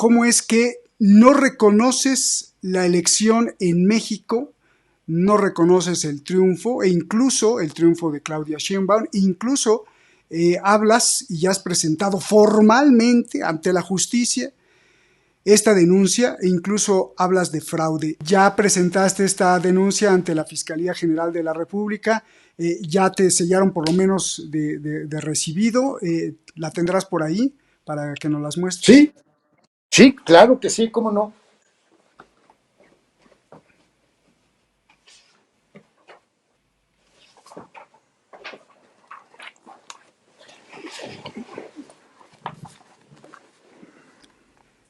cómo es que no reconoces la elección en México, no reconoces el triunfo, e incluso el triunfo de Claudia Sheinbaum, e incluso hablas y ya has presentado formalmente ante la justicia esta denuncia e incluso hablas de fraude. Ya presentaste esta denuncia ante la Fiscalía General de la República, ya te sellaron por lo menos de recibido, ¿la tendrás por ahí para que nos las muestres? Sí, sí, claro que sí, cómo no.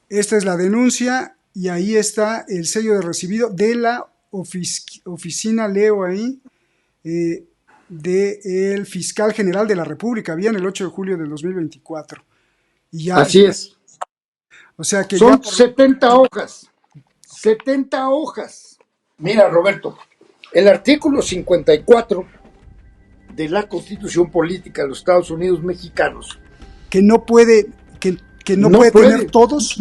Esta es la denuncia y ahí está el sello de recibido de la oficina, leo ahí, del fiscal general de la República, bien, el 8 de julio del 2024. Y ya, Así es. o sea que Son ya 70 hojas. 70 hojas. Mira, Roberto, el artículo 54 de la Constitución Política de los Estados Unidos Mexicanos que no puede, que no puede tener todos.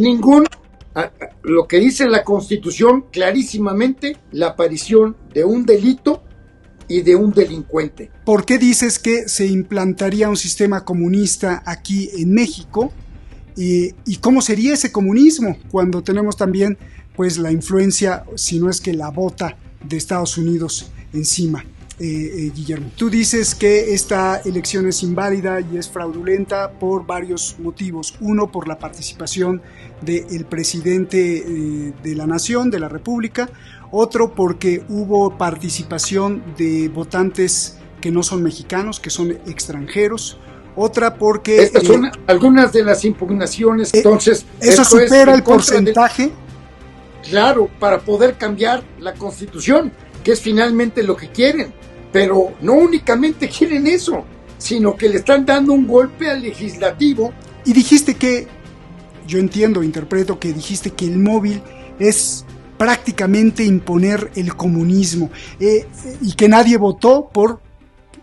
Lo que dice la Constitución clarísimamente, la aparición de un delito y de un delincuente. ¿Por qué dices que se implantaría un sistema comunista aquí en México? ¿Y cómo sería ese comunismo cuando tenemos también pues la influencia, si no es que la bota de Estados Unidos encima? Guillermo, tú dices que esta elección es inválida y es fraudulenta por varios motivos. Uno, por la participación del presidente de la nación, de la república. Otro, porque hubo participación de votantes que no son mexicanos, que son extranjeros. Otra, porque estas son algunas de las impugnaciones. Entonces, eso supera el porcentaje. Claro, para poder cambiar la Constitución, que es finalmente lo que quieren. Pero no únicamente quieren eso, sino que le están dando un golpe al legislativo. Y dijiste que, yo entiendo, interpreto que dijiste que el móvil es prácticamente imponer el comunismo, y que nadie votó por,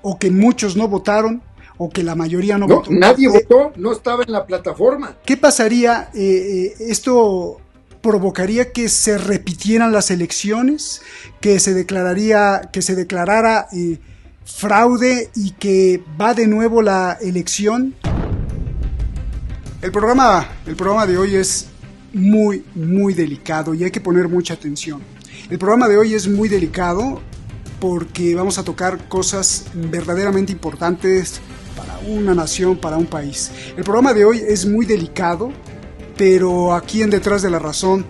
o que muchos no votaron, o que la mayoría no votó. Nadie votó, no estaba en la plataforma. ¿Qué pasaría? Esto provocaría que se repitieran las elecciones, que se declarara fraude y que va de nuevo la elección. El programa de hoy es muy, muy delicado y hay que poner mucha atención. El programa de hoy es muy delicado porque vamos a tocar cosas verdaderamente importantes para una nación, para un país. El programa de hoy es muy delicado, pero aquí en Detrás de la Razón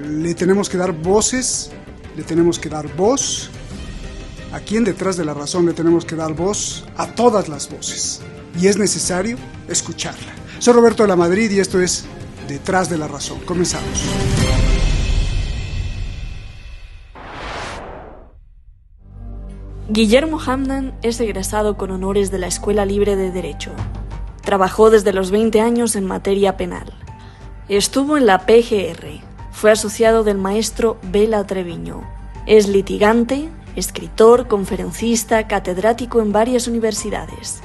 le tenemos que dar voces, le tenemos que dar voz. Aquí en Detrás de la Razón le tenemos que dar voz a todas las voces y es necesario escucharla. Soy Roberto de la Madrid y esto es Detrás de la Razón. Comenzamos. Guillermo Hamdan es egresado con honores de la Escuela Libre de Derecho. Trabajó desde los 20 años en materia penal. Estuvo en la PGR. Fue asociado del maestro Bela Treviño. Es litigante, escritor, conferencista, catedrático en varias universidades.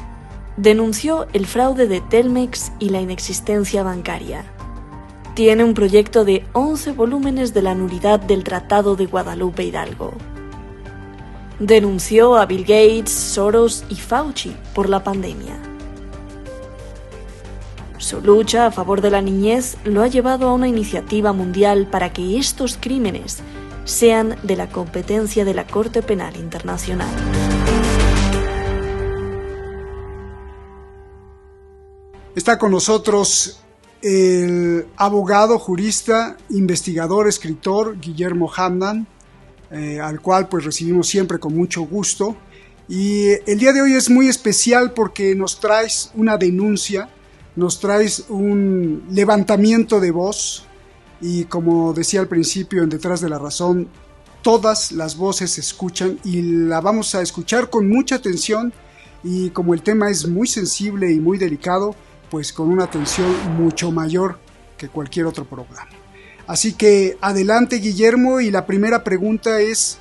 Denunció el fraude de Telmex y la inexistencia bancaria. Tiene un proyecto de 11 volúmenes de la nulidad del Tratado de Guadalupe Hidalgo. Denunció a Bill Gates, Soros y Fauci por la pandemia. Su lucha a favor de la niñez lo ha llevado a una iniciativa mundial para que estos crímenes sean de la competencia de la Corte Penal Internacional. Está con nosotros el abogado, jurista, investigador, escritor Guillermo Hamdan, al cual pues recibimos siempre con mucho gusto. Y el día de hoy es muy especial porque nos traes una denuncia, nos traes un levantamiento de voz y, como decía al principio en Detrás de la Razón, todas las voces se escuchan y la vamos a escuchar con mucha atención, y como el tema es muy sensible y muy delicado, pues con una atención mucho mayor que cualquier otro programa. Así que adelante, Guillermo, y la primera pregunta es,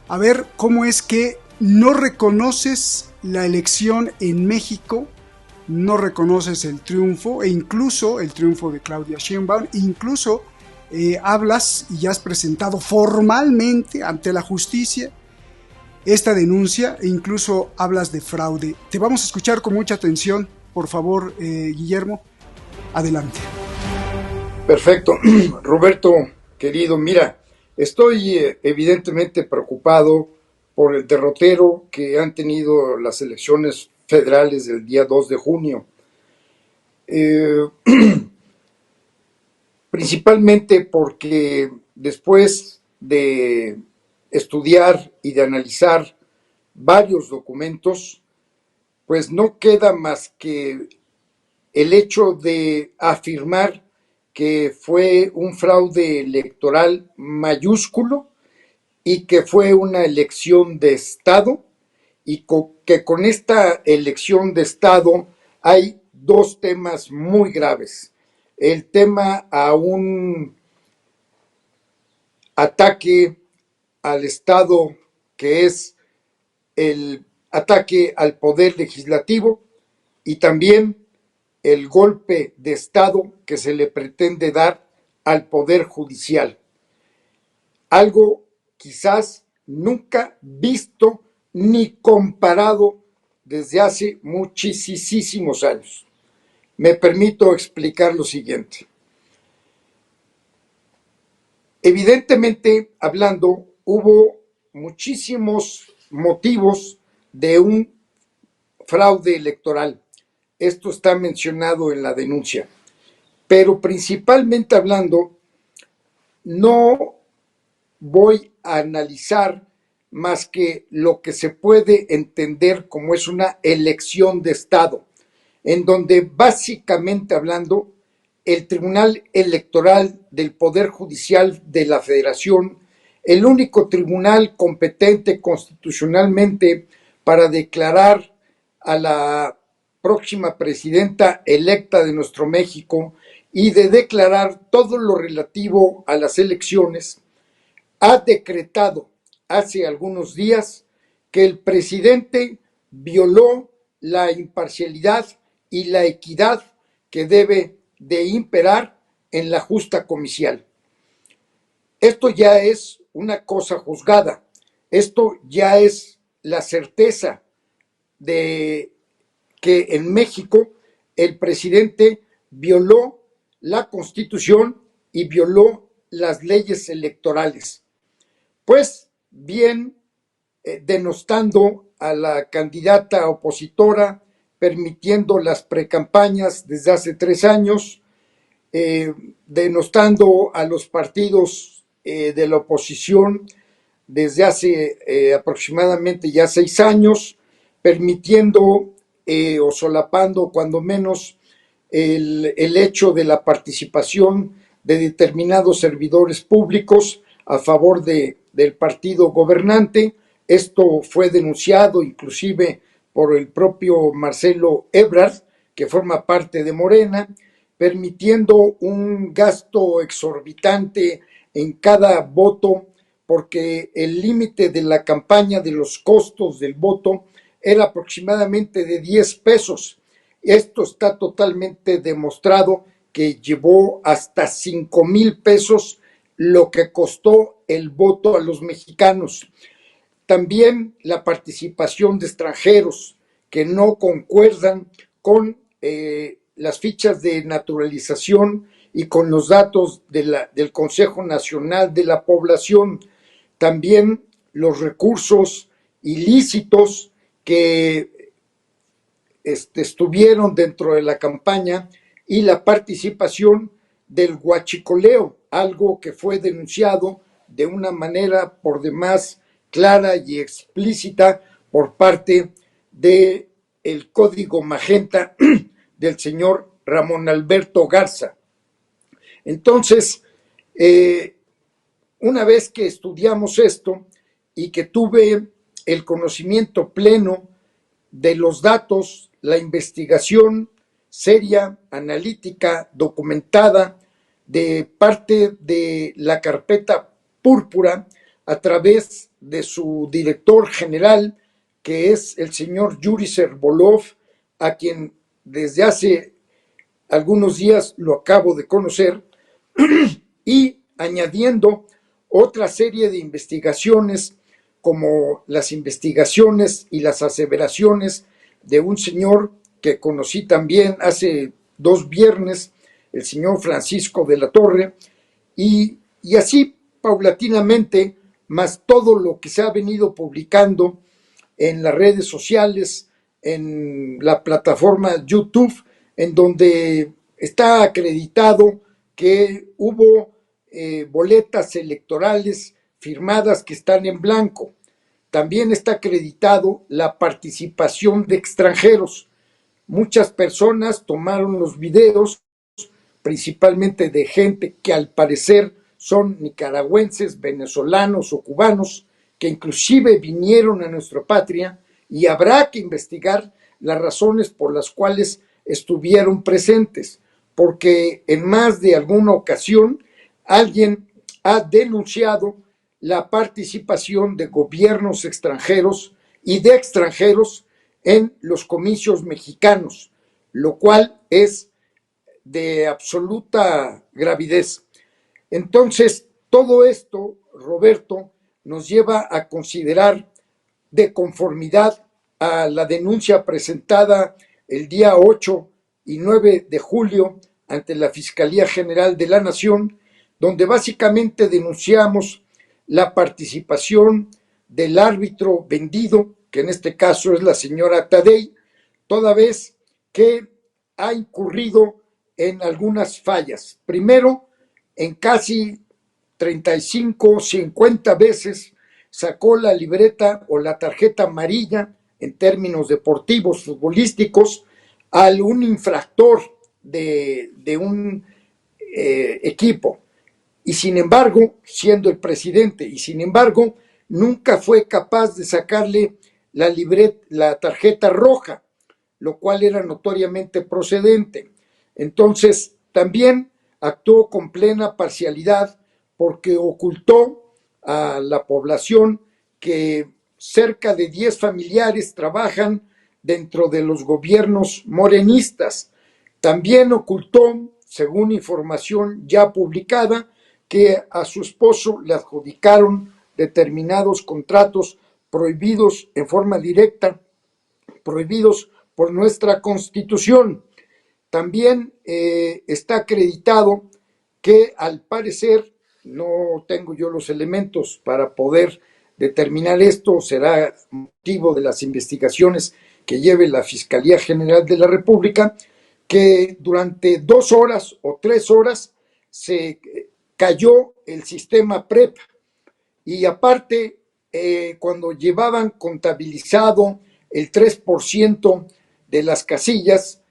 a ver, ¿cómo es que no reconoces la elección en México? no reconoces el triunfo, e incluso el triunfo de Claudia Sheinbaum, incluso hablas y ya has presentado formalmente ante la justicia esta denuncia e incluso hablas de fraude. Te vamos a escuchar con mucha atención, por favor, Guillermo, adelante. Perfecto. Roberto, querido, mira, estoy evidentemente preocupado por el derrotero que han tenido las elecciones federales del día 2 de junio. Principalmente porque después de estudiar y de analizar varios documentos, pues no queda más que el hecho de afirmar que fue un fraude electoral mayúsculo y que fue una elección de Estado, y que con esta elección de Estado hay dos temas muy graves. El tema a un ataque al Estado, que es el ataque al poder legislativo, y también el golpe de Estado que se le pretende dar al poder judicial. Algo quizás nunca visto ni comparado desde hace muchísimos años. Me permito explicar lo siguiente. Evidentemente, hablando, hubo muchísimos motivos de un fraude electoral. Esto está mencionado en la denuncia. Pero principalmente hablando, no voy a analizar más que lo que se puede entender como es una elección de Estado, en donde básicamente hablando, el Tribunal Electoral del Poder Judicial de la Federación, el único tribunal competente constitucionalmente para declarar a la próxima presidenta electa de nuestro México y de declarar todo lo relativo a las elecciones, ha decretado hace algunos días que el presidente violó la imparcialidad y la equidad que debe de imperar en la justa comicial. Esto ya es una cosa juzgada, esto ya es la certeza de que en México el presidente violó la Constitución y violó las leyes electorales. Pues bien, denostando a la candidata opositora, permitiendo las precampañas desde hace 3 años, denostando a los partidos de la oposición desde hace aproximadamente ya 6 años, permitiendo o solapando cuando menos el hecho de la participación de determinados servidores públicos a favor del partido gobernante. Esto fue denunciado inclusive por el propio Marcelo Ebrard, que forma parte de Morena, permitiendo un gasto exorbitante en cada voto, porque el límite de la campaña de los costos del voto era aproximadamente de 10 pesos. Esto está totalmente demostrado que llevó hasta 5,000 pesos lo que costó el voto a los mexicanos. También la participación de extranjeros que no concuerdan con las fichas de naturalización y con los datos del Consejo Nacional de la Población. También los recursos ilícitos que estuvieron dentro de la campaña y la participación del huachicoleo, algo que fue denunciado de una manera por demás clara y explícita por parte del Código Magenta del señor Ramón Alberto Garza. Entonces, una vez que estudiamos esto y que tuve el conocimiento pleno de los datos, la investigación seria, analítica, documentada de parte de la carpeta Púrpura a través de su director general, que es el señor Yuri Serbolov, a quien desde hace algunos días lo acabo de conocer, y añadiendo otra serie de investigaciones, como las investigaciones y las aseveraciones de un señor que conocí también hace 2 viernes, el señor Francisco de la Torre, y así paulatinamente, más todo lo que se ha venido publicando en las redes sociales, en la plataforma YouTube, en donde está acreditado que hubo boletas electorales firmadas que están en blanco. También está acreditado la participación de extranjeros. Muchas personas tomaron los videos, principalmente de gente que al parecer son nicaragüenses, venezolanos o cubanos, que inclusive vinieron a nuestra patria, y habrá que investigar las razones por las cuales estuvieron presentes, porque en más de alguna ocasión alguien ha denunciado la participación de gobiernos extranjeros y de extranjeros en los comicios mexicanos, lo cual es de absoluta gravidez. Entonces, todo esto, Roberto, nos lleva a considerar, de conformidad a la denuncia presentada el día 8 y 9 de julio ante la Fiscalía General de la Nación, donde básicamente denunciamos la participación del árbitro vendido, que en este caso es la señora Tadei, toda vez que ha incurrido en algunas fallas. Primero, en casi 35, 50 veces sacó la libreta o la tarjeta amarilla en términos deportivos, futbolísticos, a un infractor de un equipo. Y sin embargo, siendo el presidente, y sin embargo, nunca fue capaz de sacarle la tarjeta roja, lo cual era notoriamente procedente. Entonces, también actuó con plena parcialidad porque ocultó a la población que cerca de 10 familiares trabajan dentro de los gobiernos morenistas. También ocultó, según información ya publicada, que a su esposo le adjudicaron determinados contratos prohibidos en forma directa, prohibidos por nuestra Constitución. También está acreditado que, al parecer, no tengo yo los elementos para poder determinar esto, será motivo de las investigaciones que lleve la Fiscalía General de la República, que durante 2 horas o 3 horas se cayó el sistema PREP, y aparte cuando llevaban contabilizado el 3% de las casillas,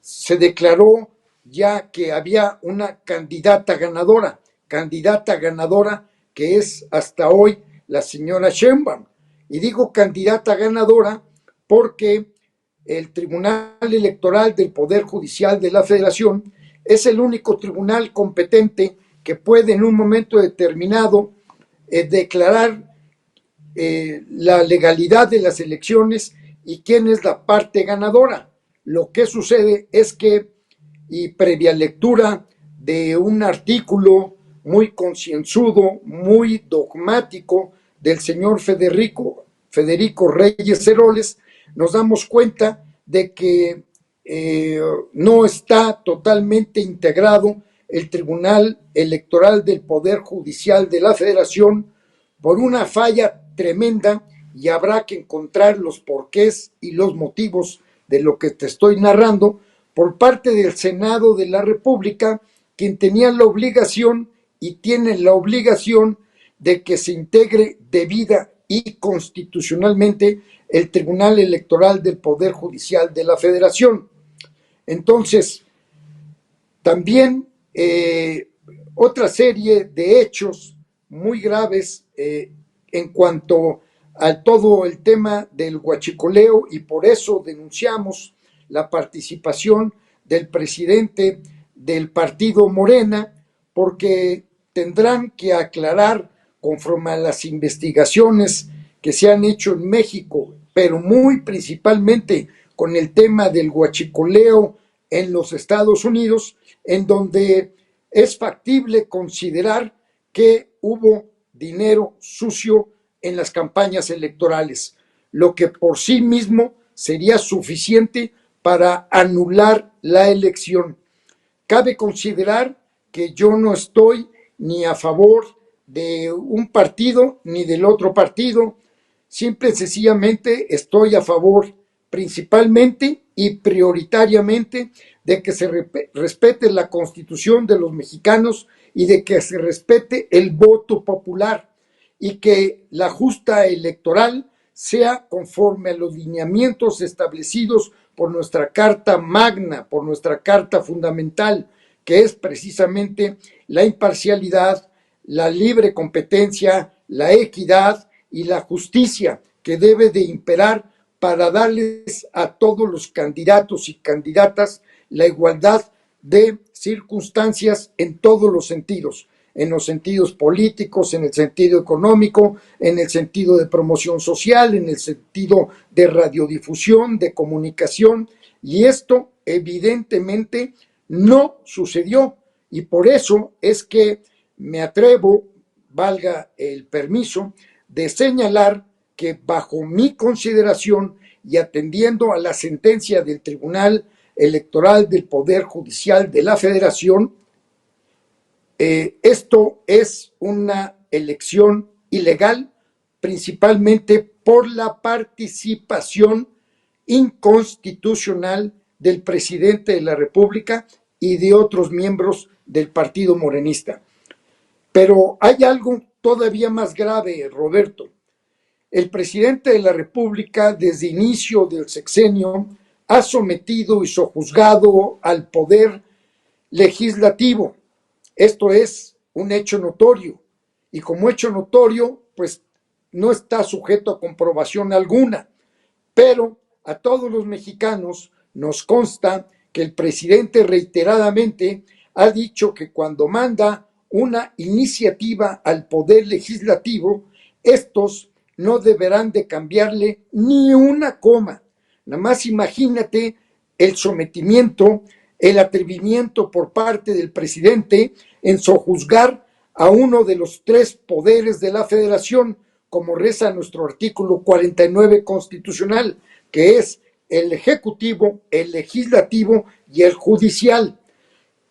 se declaró ya que había una candidata ganadora que es hasta hoy la señora Sheinbaum. Y digo candidata ganadora porque el Tribunal Electoral del Poder Judicial de la Federación es el único tribunal competente que puede en un momento determinado declarar la legalidad de las elecciones y quién es la parte ganadora. Lo que sucede es que, y previa lectura de un artículo muy concienzudo, muy dogmático del señor Federico Reyes Heroles, nos damos cuenta de que no está totalmente integrado el Tribunal Electoral del Poder Judicial de la Federación por una falla tremenda, y habrá que encontrar los porqués y los motivos de lo que te estoy narrando por parte del Senado de la República, quien tenía la obligación y tiene la obligación de que se integre debida y constitucionalmente el Tribunal Electoral del Poder Judicial de la Federación. Entonces, también otra serie de hechos muy graves en cuanto a todo el tema del huachicoleo, y por eso denunciamos la participación del presidente del partido Morena, porque tendrán que aclarar, conforme a las investigaciones que se han hecho en México, pero muy principalmente con el tema del huachicoleo en los Estados Unidos, en donde es factible considerar que hubo dinero sucio en las campañas electorales, lo que por sí mismo sería suficiente para anular la elección. Cabe considerar que yo no estoy ni a favor de un partido ni del otro partido, simple y sencillamente estoy a favor principalmente y prioritariamente de que se respete la Constitución de los mexicanos y de que se respete el voto popular y que la justa electoral sea conforme a los lineamientos establecidos por nuestra Carta Magna, por nuestra Carta Fundamental, que es precisamente la imparcialidad, la libre competencia, la equidad y la justicia que debe de imperar para darles a todos los candidatos y candidatas la igualdad de circunstancias en todos los sentidos, en los sentidos políticos, en el sentido económico, en el sentido de promoción social, en el sentido de radiodifusión, de comunicación, y esto evidentemente no sucedió, y por eso es que me atrevo, valga el permiso, de señalar que bajo mi consideración y atendiendo a la sentencia del Tribunal Electoral del Poder Judicial de la Federación, esto es una elección ilegal, principalmente por la participación inconstitucional del presidente de la República y de otros miembros del Partido Morenista. Pero hay algo todavía más grave, Roberto. El presidente de la República, desde inicio del sexenio, ha sometido y sojuzgado al poder legislativo. Esto es un hecho notorio, y como hecho notorio, pues no está sujeto a comprobación alguna, pero a todos los mexicanos nos consta que el presidente reiteradamente ha dicho que cuando manda una iniciativa al poder legislativo, estos no deberán de cambiarle ni una coma. Nada más imagínate el sometimiento, el atrevimiento por parte del presidente en sojuzgar a uno de los tres poderes de la Federación, como reza nuestro artículo 49 constitucional, que es el Ejecutivo, el Legislativo y el Judicial.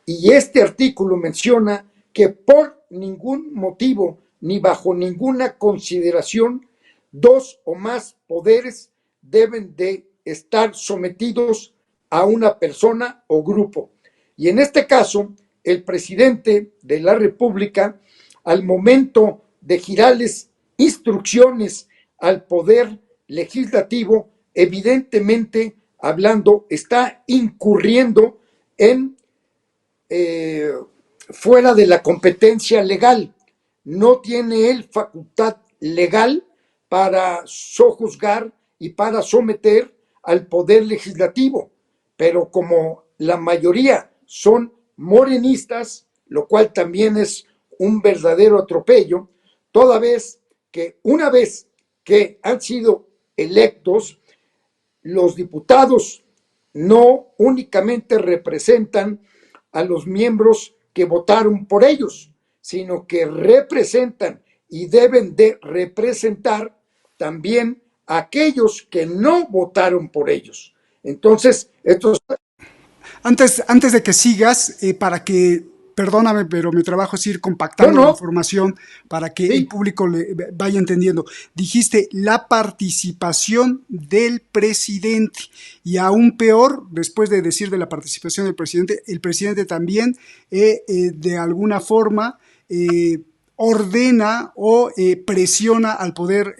Y este artículo menciona que por ningún motivo ni bajo ninguna consideración dos o más poderes deben de estar sometidos a una persona o grupo. Y en este caso, el presidente de la República, al momento de girarles instrucciones al poder legislativo, evidentemente hablando, está incurriendo en fuera de la competencia legal. No tiene él facultad legal para sojuzgar y para someter al poder legislativo, pero como la mayoría son morenistas, lo cual también es un verdadero atropello, toda vez que una vez que han sido electos, los diputados no únicamente representan a los miembros que votaron por ellos, sino que representan y deben de representar también a aquellos que no votaron por ellos. Entonces, estos... Antes de que sigas, para que, perdóname, pero mi trabajo es ir compactando la información para que el público le vaya entendiendo. Dijiste la participación del presidente, y aún peor, después de decir de la participación del presidente, el presidente también de alguna forma ordena o presiona al poder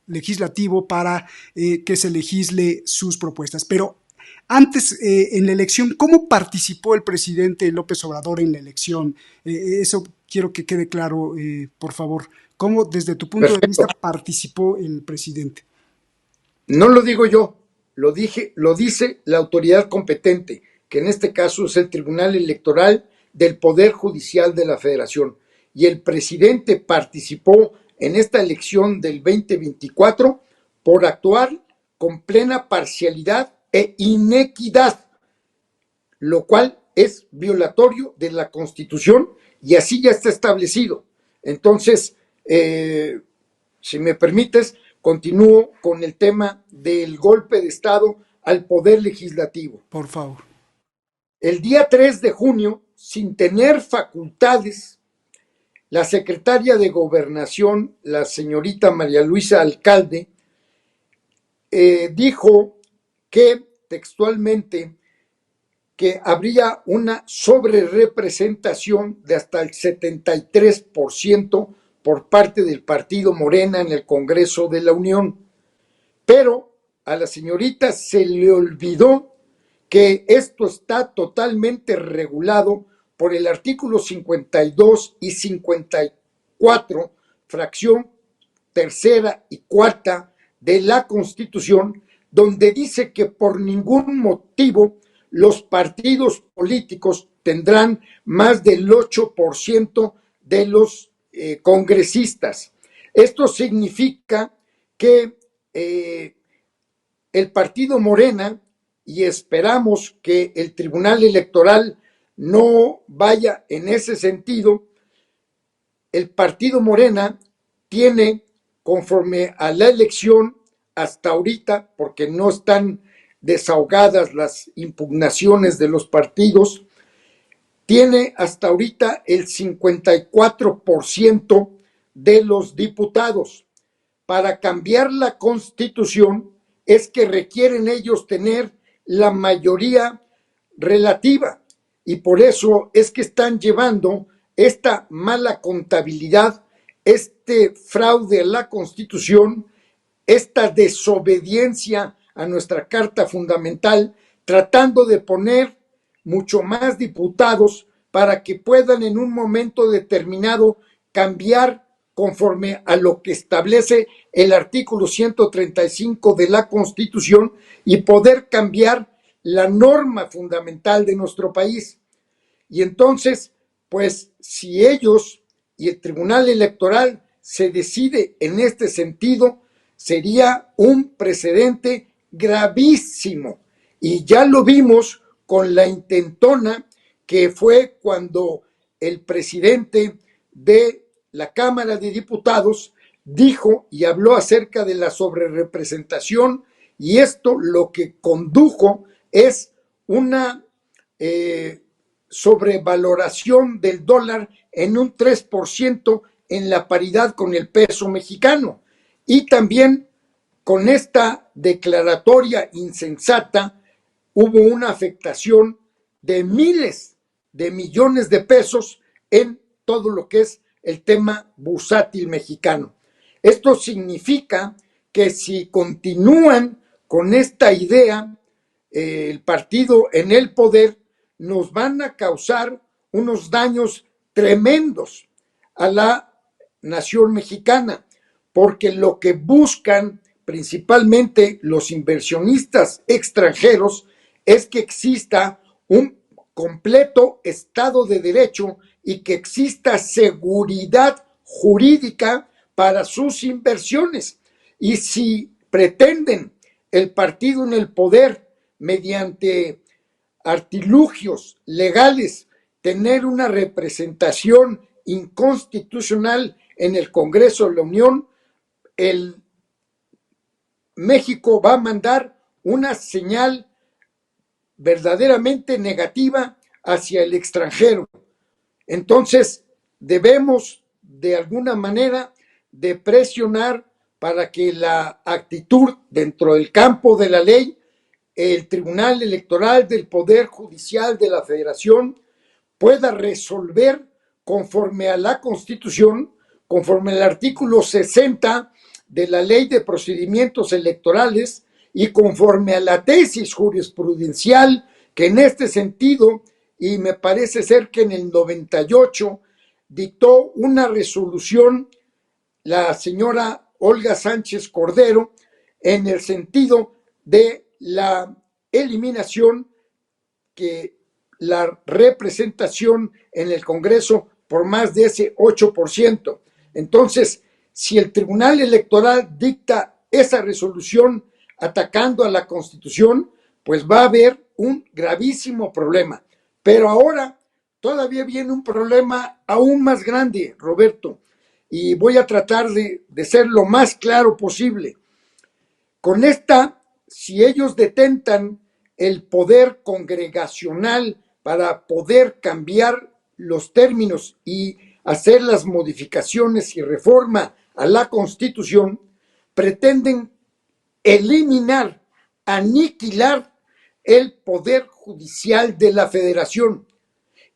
legislativo para que se legisle sus propuestas. Pero antes, en la elección, ¿cómo participó el presidente López Obrador en la elección? Eso quiero que quede claro, por favor. ¿Cómo, desde tu punto de vista, participó el presidente? No lo digo yo, lo dice la autoridad competente, que en este caso es el Tribunal Electoral del Poder Judicial de la Federación. Y el presidente participó en esta elección del 2024 por actuar con plena parcialidad e inequidad, lo cual es violatorio de la Constitución y así ya está establecido. Entonces, si me permites, continúo con el tema del golpe de Estado al Poder Legislativo. Por favor. El día 3 de junio, sin tener facultades, la secretaria de Gobernación, la señorita María Luisa Alcalde, dijo que textualmente que habría una sobrerepresentación de hasta el 73% por parte del partido Morena en el Congreso de la Unión. Pero a la señorita se le olvidó que esto está totalmente regulado por el artículo 52 y 54, fracción tercera y cuarta de la Constitución, donde dice que por ningún motivo los partidos políticos tendrán más del 8% de los congresistas. Esto significa que el partido Morena, y esperamos que el Tribunal Electoral no vaya en ese sentido, el partido Morena tiene, conforme a la elección hasta ahorita, porque no están desahogadas las impugnaciones de los partidos, tiene hasta ahorita el 54% de los diputados. Para cambiar la Constitución es que requieren ellos tener la mayoría relativa, y por eso es que están llevando esta mala contabilidad, este fraude a la Constitución, esta desobediencia a nuestra Carta Fundamental, tratando de poner mucho más diputados para que puedan en un momento determinado cambiar conforme a lo que establece el artículo 135 de la Constitución y poder cambiar la norma fundamental de nuestro país. Y entonces, pues, si ellos y el Tribunal Electoral se decide en este sentido, sería un precedente gravísimo. Y ya lo vimos con la intentona que fue cuando el presidente de la Cámara de Diputados dijo y habló acerca de la sobrerepresentación, y esto lo que condujo es una sobrevaloración del dólar en un 3% en la paridad con el peso mexicano. Y también con esta declaratoria insensata hubo una afectación de miles de millones de pesos en todo lo que es el tema bursátil mexicano. Esto significa que si continúan con esta idea, el partido en el poder, nos van a causar unos daños tremendos a la nación mexicana, porque lo que buscan principalmente los inversionistas extranjeros es que exista un completo Estado de Derecho y que exista seguridad jurídica para sus inversiones. Y si pretenden el partido en el poder, mediante artilugios legales, tener una representación inconstitucional en el Congreso de la Unión, México va a mandar una señal verdaderamente negativa hacia el extranjero. Entonces, debemos de alguna manera de presionar para que la actitud dentro del campo de la ley, el Tribunal Electoral del Poder Judicial de la Federación pueda resolver conforme a la Constitución, conforme al artículo 60 de la Ley de Procedimientos Electorales y conforme a la tesis jurisprudencial que en este sentido, y me parece ser que en el 98 dictó una resolución la señora Olga Sánchez Cordero en el sentido de la eliminación que la representación en el Congreso por más de ese 8%. Entonces, si el Tribunal Electoral dicta esa resolución atacando a la Constitución, pues va a haber un gravísimo problema. Pero ahora todavía viene un problema aún más grande, Roberto, y voy a tratar de ser lo más claro posible. Con esta, si ellos detentan el poder congregacional para poder cambiar los términos y hacer las modificaciones y reforma a la Constitución, pretenden eliminar, aniquilar el poder judicial de la Federación.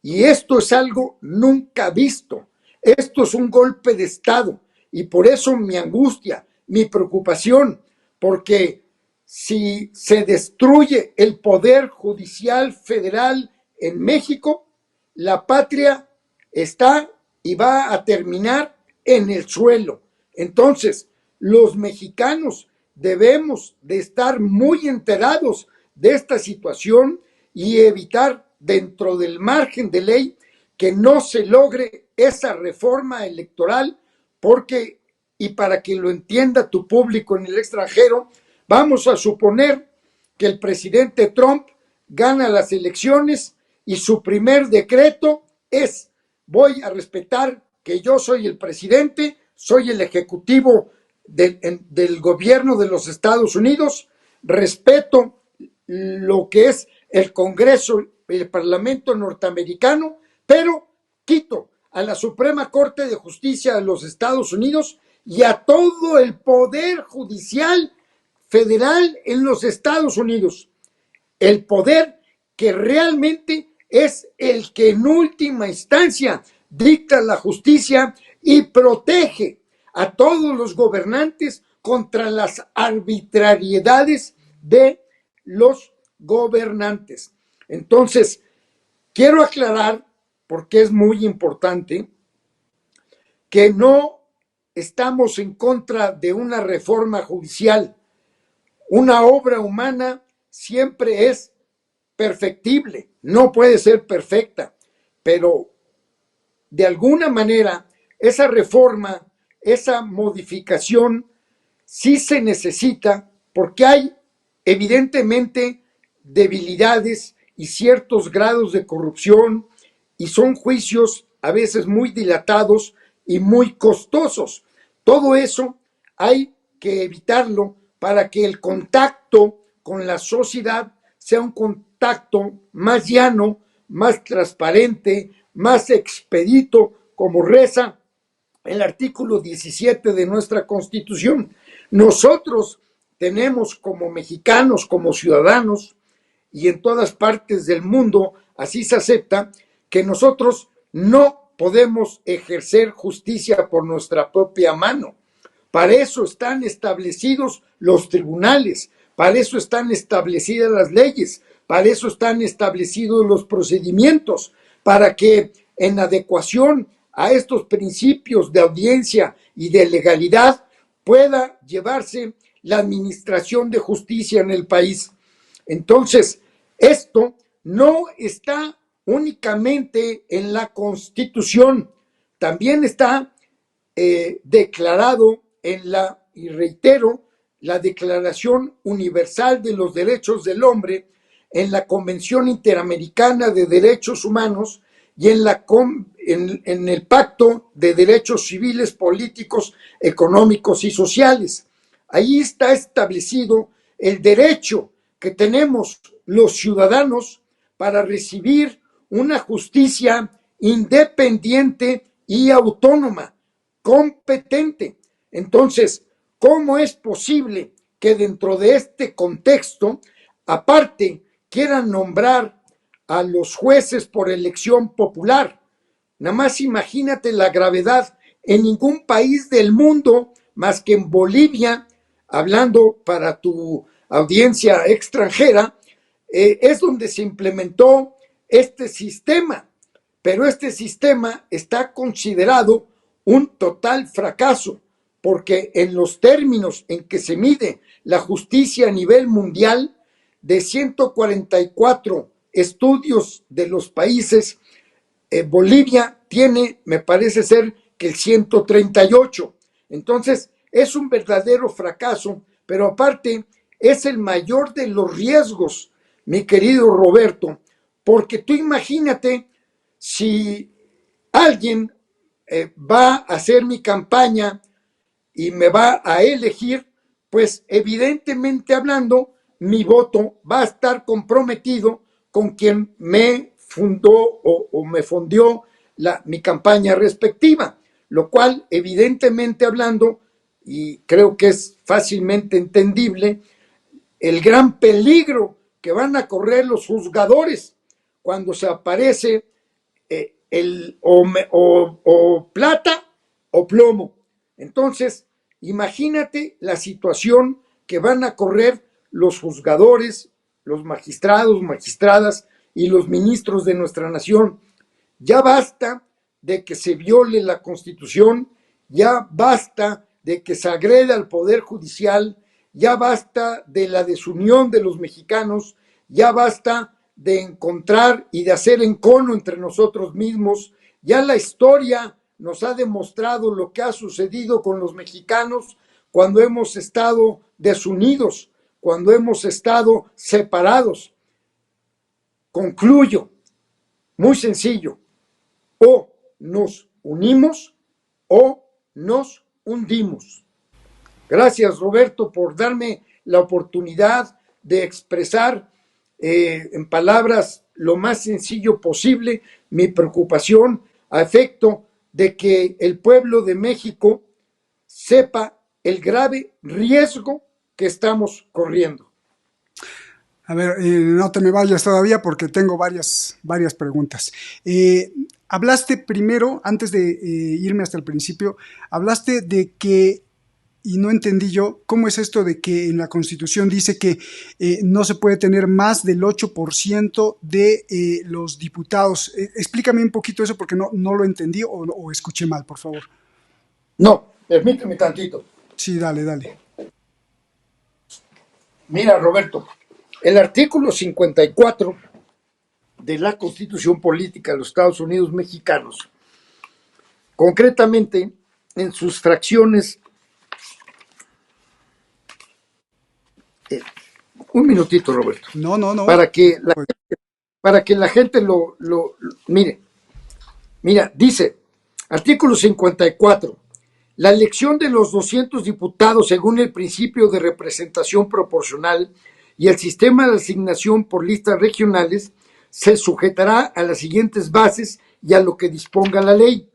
Y esto es algo nunca visto. Esto es un golpe de Estado. Y por eso mi angustia, mi preocupación, porque si se destruye el poder judicial federal en México, la patria está y va a terminar en el suelo. Entonces, los mexicanos debemos de estar muy enterados de esta situación y evitar dentro del margen de ley que no se logre esa reforma electoral, porque, y para que lo entienda tu público en el extranjero, vamos a suponer que el presidente Trump gana las elecciones y su primer decreto es: voy a respetar que yo soy el presidente, soy el ejecutivo del gobierno de los Estados Unidos, respeto lo que es el Congreso, el Parlamento norteamericano, pero quito a la Suprema Corte de Justicia de los Estados Unidos y a todo el poder judicial federal en los Estados Unidos. El poder que realmente es el que en última instancia dicta la justicia y protege a todos los gobernantes contra las arbitrariedades de los gobernantes. Entonces, quiero aclarar, porque es muy importante, que no estamos en contra de una reforma judicial. Una obra humana siempre es perfectible, no puede ser perfecta, pero de alguna manera esa reforma, esa modificación sí se necesita, porque hay evidentemente debilidades y ciertos grados de corrupción, y son juicios a veces muy dilatados y muy costosos. Todo eso hay que evitarlo para que el contacto con la sociedad sea un contacto más llano, más transparente, más expedito, como reza el artículo 17 de nuestra Constitución. Nosotros tenemos como mexicanos, como ciudadanos, y en todas partes del mundo así se acepta, que nosotros no podemos ejercer justicia por nuestra propia mano. Para eso están establecidos los tribunales, para eso están establecidas las leyes, para eso están establecidos los procedimientos, para que en adecuación a estos principios de audiencia y de legalidad pueda llevarse la administración de justicia en el país. Entonces, esto no está únicamente en la Constitución, también está declarado en la, y reitero, la Declaración Universal de los Derechos del Hombre, en la Convención Interamericana de Derechos Humanos y en el Pacto de Derechos Civiles, Políticos, Económicos y Sociales. Ahí está establecido el derecho que tenemos los ciudadanos para recibir una justicia independiente y autónoma, competente. Entonces, ¿cómo es posible que dentro de este contexto, aparte, quieran nombrar a los jueces por elección popular? Nada más imagínate la gravedad. En ningún país del mundo, más que en Bolivia, hablando para tu audiencia extranjera, es donde se implementó este sistema, pero este sistema está considerado un total fracaso, porque en los términos en que se mide la justicia a nivel mundial, de 144 estudios de los países, Bolivia tiene, me parece ser que el 138. Entonces, es un verdadero fracaso, pero aparte, es el mayor de los riesgos, mi querido Roberto, porque tú imagínate si alguien va a hacer mi campaña y me va a elegir, pues evidentemente hablando, mi voto va a estar comprometido con quien me fundó o me fondió mi campaña respectiva, lo cual evidentemente hablando, y creo que es fácilmente entendible, el gran peligro que van a correr los juzgadores cuando se aparece o plata o plomo. Entonces, imagínate la situación que van a correr los juzgadores, los magistrados, magistradas y los ministros de nuestra nación. Ya basta de que se viole la Constitución, ya basta de que se agreda al Poder Judicial, ya basta de la desunión de los mexicanos, ya basta de encontrar y de hacer encono entre nosotros mismos. Ya la historia nos ha demostrado lo que ha sucedido con los mexicanos cuando hemos estado desunidos, cuando hemos estado separados. Concluyo, muy sencillo, o nos unimos o nos hundimos. Gracias, Roberto, por darme la oportunidad de expresar en palabras lo más sencillo posible mi preocupación a efecto de que el pueblo de México sepa el grave riesgo que estamos corriendo. A ver, no te me vayas todavía porque tengo varias preguntas. Hablaste primero, antes de irme hasta el principio, hablaste de que, y no entendí yo, ¿cómo es esto de que en la Constitución dice que no se puede tener más del 8% de los diputados? Explícame un poquito eso porque no lo entendí o escuché mal, por favor. No, permíteme tantito. Sí, dale. Mira, Roberto, el artículo 54 de la Constitución Política de los Estados Unidos Mexicanos, concretamente en sus fracciones, un minutito, Roberto. No. Para que la gente lo mire. Mira, dice, artículo 54, la elección de los 200 diputados según el principio de representación proporcional y el sistema de asignación por listas regionales se sujetará a las siguientes bases y a lo que disponga la ley.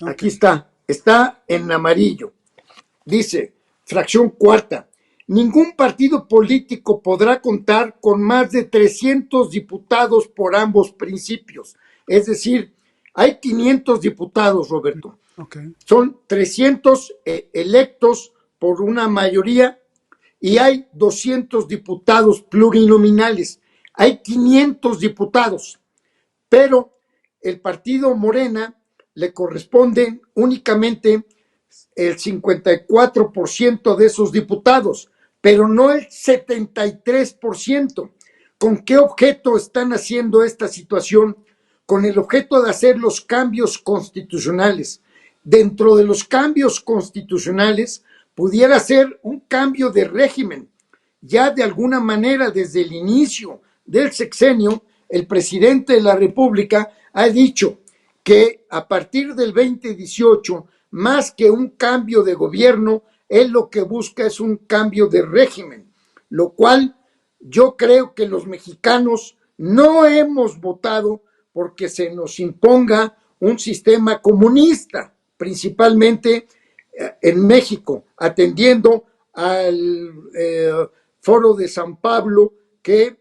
Okay. Aquí está en amarillo. Dice, fracción cuarta, ningún partido político podrá contar con más de 300 diputados por ambos principios. Es decir, hay 500 diputados, Roberto. Okay. Son 300 electos por una mayoría y hay 200 diputados plurinominales. Hay 500 diputados, pero el partido Morena le corresponde únicamente el 54% de esos diputados, pero no el 73%. ¿Con qué objeto están haciendo esta situación? Con el objeto de hacer los cambios constitucionales. Dentro de los cambios constitucionales pudiera ser un cambio de régimen. Ya de alguna manera desde el inicio del sexenio, el presidente de la República ha dicho que a partir del 2018, más que un cambio de gobierno, él lo que busca es un cambio de régimen, lo cual yo creo que los mexicanos no hemos votado porque se nos imponga un sistema comunista, principalmente en México, atendiendo al Foro de San Pablo, que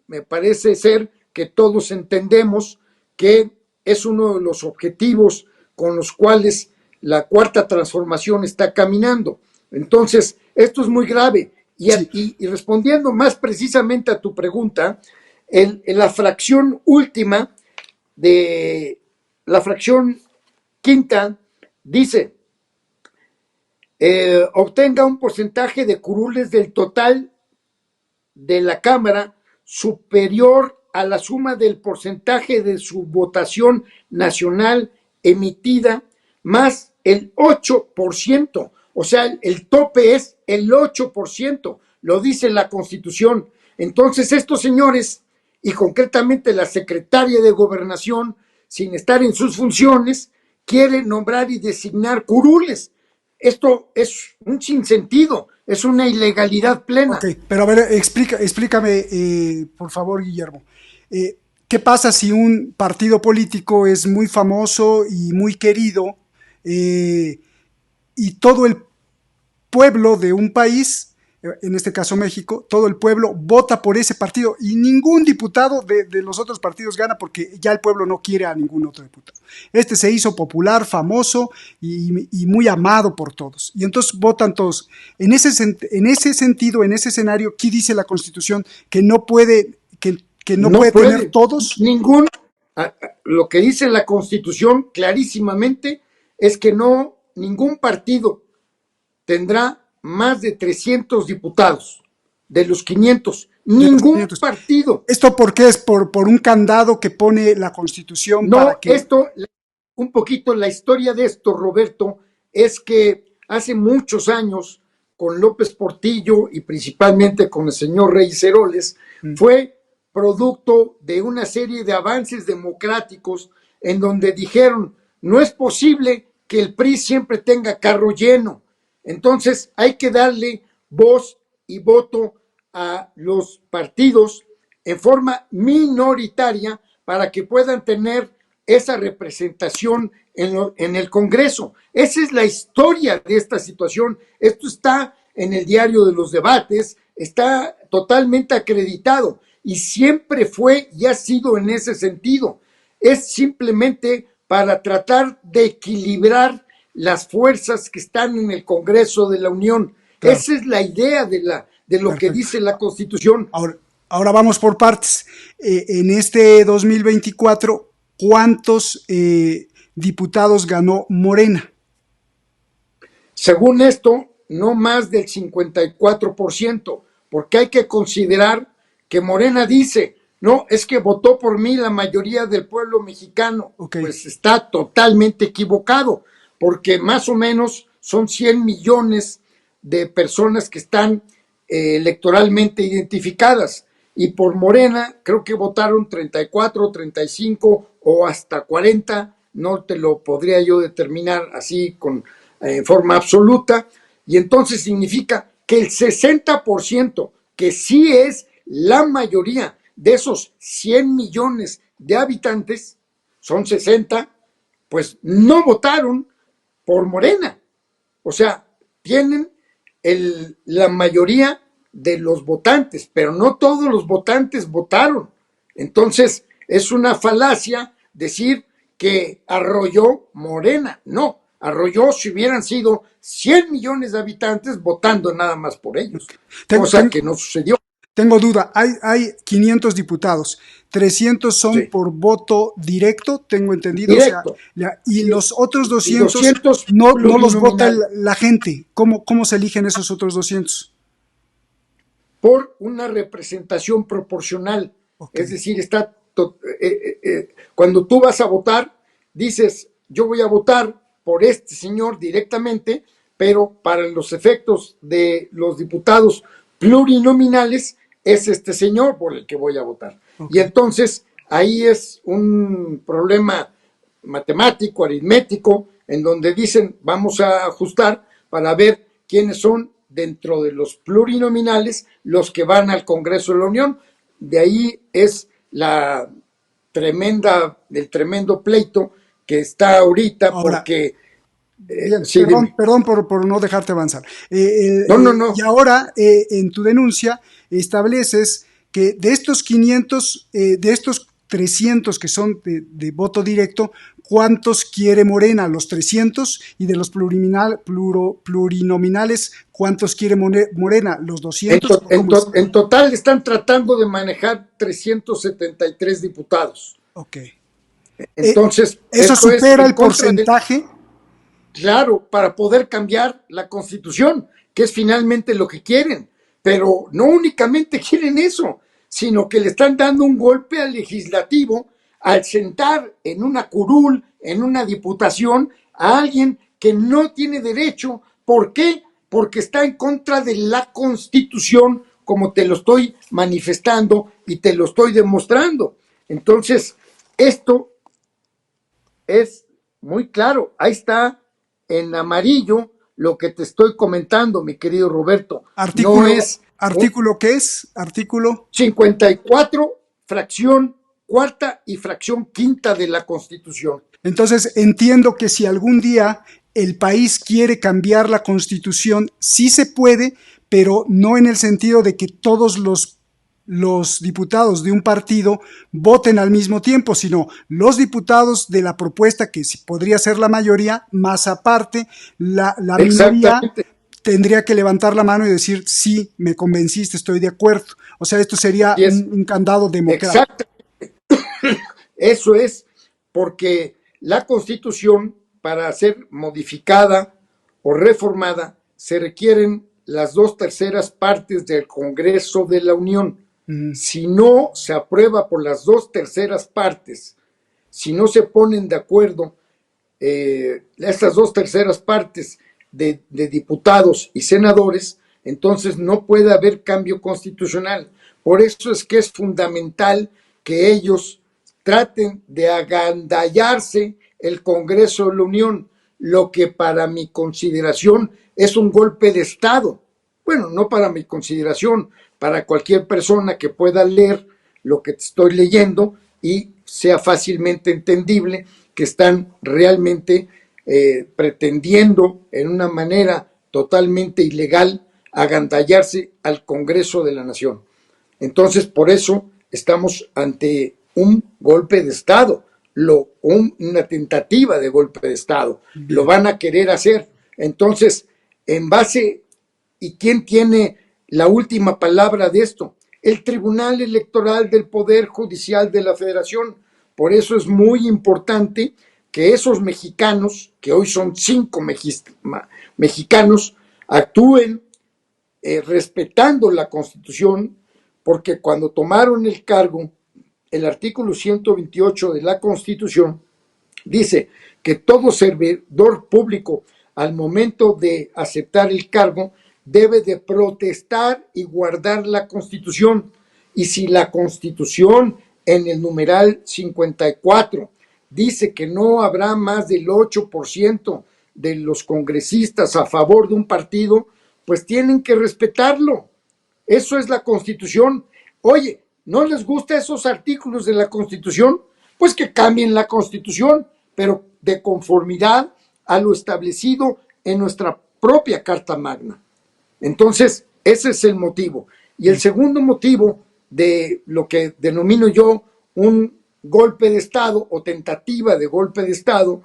me parece ser que todos entendemos que es uno de los objetivos con los cuales la cuarta transformación está caminando. Entonces, esto es muy grave. Y respondiendo más precisamente a tu pregunta, en la fracción última de la fracción quinta dice, obtenga un porcentaje de curules del total de la Cámara superior a la suma del porcentaje de su votación nacional emitida más el 8%. O sea, el tope es el 8%, lo dice la Constitución. Entonces estos señores, y concretamente la secretaria de Gobernación, sin estar en sus funciones, quiere nombrar y designar curules. Esto es un sinsentido, es una ilegalidad plena. Ok, pero a ver, explícame, por favor, Guillermo. ¿Qué pasa si un partido político es muy famoso y muy querido y todo el pueblo de un país, en este caso México, todo el pueblo vota por ese partido y ningún diputado de los otros partidos gana porque ya el pueblo no quiere a ningún otro diputado? Este se hizo popular, famoso y muy amado por todos. Y entonces votan todos. En ese sentido, en ese escenario, ¿qué dice la Constitución? Que no puede, que no puede tener todos. Lo que dice la Constitución clarísimamente es que ningún partido tendrá más de 300 diputados de los 500. Ningún 500. Partido. ¿Esto por qué es? ¿Por un candado que pone la Constitución? No, para que... un poquito la historia de esto, Roberto, es que hace muchos años, con López Portillo y principalmente con el señor Reyes Heroles, fue producto de una serie de avances democráticos en donde dijeron, no es posible que el PRI siempre tenga carro lleno. Entonces hay que darle voz y voto a los partidos en forma minoritaria para que puedan tener esa representación en el Congreso. Esa es la historia de esta situación. Esto está en el diario de los debates, está totalmente acreditado y siempre fue y ha sido en ese sentido. Es simplemente para tratar de equilibrar las fuerzas que están en el Congreso de la Unión. Claro. Esa es la idea de lo Perfecto. Que dice la Constitución. Ahora vamos por partes. En este 2024, ¿cuántos diputados ganó Morena? Según esto, no más del 54%, porque hay que considerar que Morena dice, no, es que votó por mí la mayoría del pueblo mexicano. Okay. Pues está totalmente equivocado, porque más o menos son 100 millones de personas que están electoralmente identificadas. Y por Morena creo que votaron 34, 35 o hasta 40, no te lo podría yo determinar así con forma absoluta, y entonces significa que el 60%, que sí es la mayoría de esos 100 millones de habitantes, son 60, pues no votaron por Morena. O sea, tienen la mayoría de los votantes, pero no todos los votantes votaron. Entonces, es una falacia decir que arrolló Morena. No, arrolló si hubieran sido 100 millones de habitantes votando nada más por ellos, cosa que no sucedió. Tengo duda, hay 500 diputados, 300 son por voto directo, tengo entendido, directo. O sea, y los otros 200 no los vota la gente. ¿Cómo se eligen esos otros 200? Por una representación proporcional. Okay. Es decir, cuando tú vas a votar, dices, yo voy a votar por este señor directamente, pero para los efectos de los diputados plurinominales, es este señor por el que voy a votar. Okay. Y entonces, ahí es un problema matemático, aritmético, en donde dicen, vamos a ajustar para ver quiénes son dentro de los plurinominales los que van al Congreso de la Unión. De ahí es el tremendo pleito que está ahorita. Ahora, porque sí, perdón por no dejarte avanzar. No. Y ahora en tu denuncia estableces que de estos 500, de estos 300 que son de voto directo, ¿cuántos quiere Morena? Los 300, y de los plurinominales, ¿cuántos quiere Morena? Los 200. En total están tratando de manejar 373 diputados. Ok. Entonces, ¿eso supera el porcentaje? Claro, para poder cambiar la Constitución, que es finalmente lo que quieren. Pero no únicamente quieren eso, sino que le están dando un golpe al legislativo al sentar en una curul, en una diputación, a alguien que no tiene derecho ¿Por qué? Porque está en contra de la Constitución, como te lo estoy manifestando y te lo estoy demostrando. Entonces, esto es muy claro. Ahí está en amarillo lo que te estoy comentando, mi querido Roberto. Artículo, No es ¿artículo qué es? Artículo 54, fracción cuarta y fracción quinta de la Constitución. Entonces, entiendo que si algún día el país quiere cambiar la Constitución, sí se puede, pero no en el sentido de que todos los diputados de un partido voten al mismo tiempo, sino los diputados de la propuesta, que podría ser la mayoría, más aparte, la minoría tendría que levantar la mano y decir, sí, me convenciste, estoy de acuerdo. O sea, esto sería un candado democrático. Exacto. Eso es porque la Constitución, para ser modificada o reformada, se requieren las 2/3 partes del Congreso de la Unión. Si no se aprueba por las 2/3 partes, si no se ponen de acuerdo estas 2/3 partes de diputados y senadores, entonces no puede haber cambio constitucional. Por eso es que es fundamental que ellos traten de agandallarse el Congreso de la Unión, lo que para mi consideración es un golpe de Estado. Bueno, no para mi consideración, para cualquier persona que pueda leer lo que estoy leyendo y sea fácilmente entendible que están realmente pretendiendo en una manera totalmente ilegal agandallarse al Congreso de la Nación. Entonces, por eso estamos ante un golpe de Estado, una tentativa de golpe de Estado. Lo van a querer hacer. Entonces, en base, ¿y quién tiene la última palabra de esto? El Tribunal Electoral del Poder Judicial de la Federación. Por eso es muy importante que esos mexicanos, que hoy son 5 mexicanos, actúen respetando la Constitución, porque cuando tomaron el cargo, el artículo 128 de la Constitución dice que todo servidor público al momento de aceptar el cargo debe de protestar y guardar la Constitución. Y si la Constitución en el numeral 54 dice que no habrá más del 8% de los congresistas a favor de un partido, pues tienen que respetarlo. Eso es la Constitución. Oye, ¿no les gustan esos artículos de la Constitución? Pues que cambien la Constitución, pero de conformidad a lo establecido en nuestra propia Carta Magna. Entonces, ese es el motivo. Y el segundo motivo de lo que denomino yo un golpe de Estado o tentativa de golpe de Estado,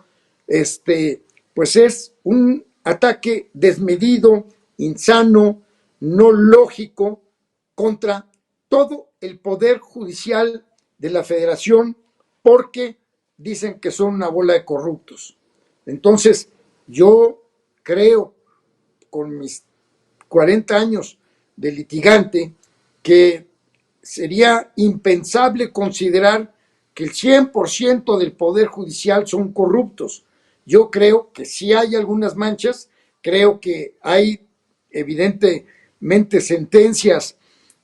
pues es un ataque desmedido, insano, no lógico contra todo el poder judicial de la Federación, porque dicen que son una bola de corruptos. Entonces, yo creo, con mis 40 años de litigante, que sería impensable considerar que el 100% del Poder Judicial son corruptos. Yo creo que sí hay algunas manchas, creo que hay evidentemente sentencias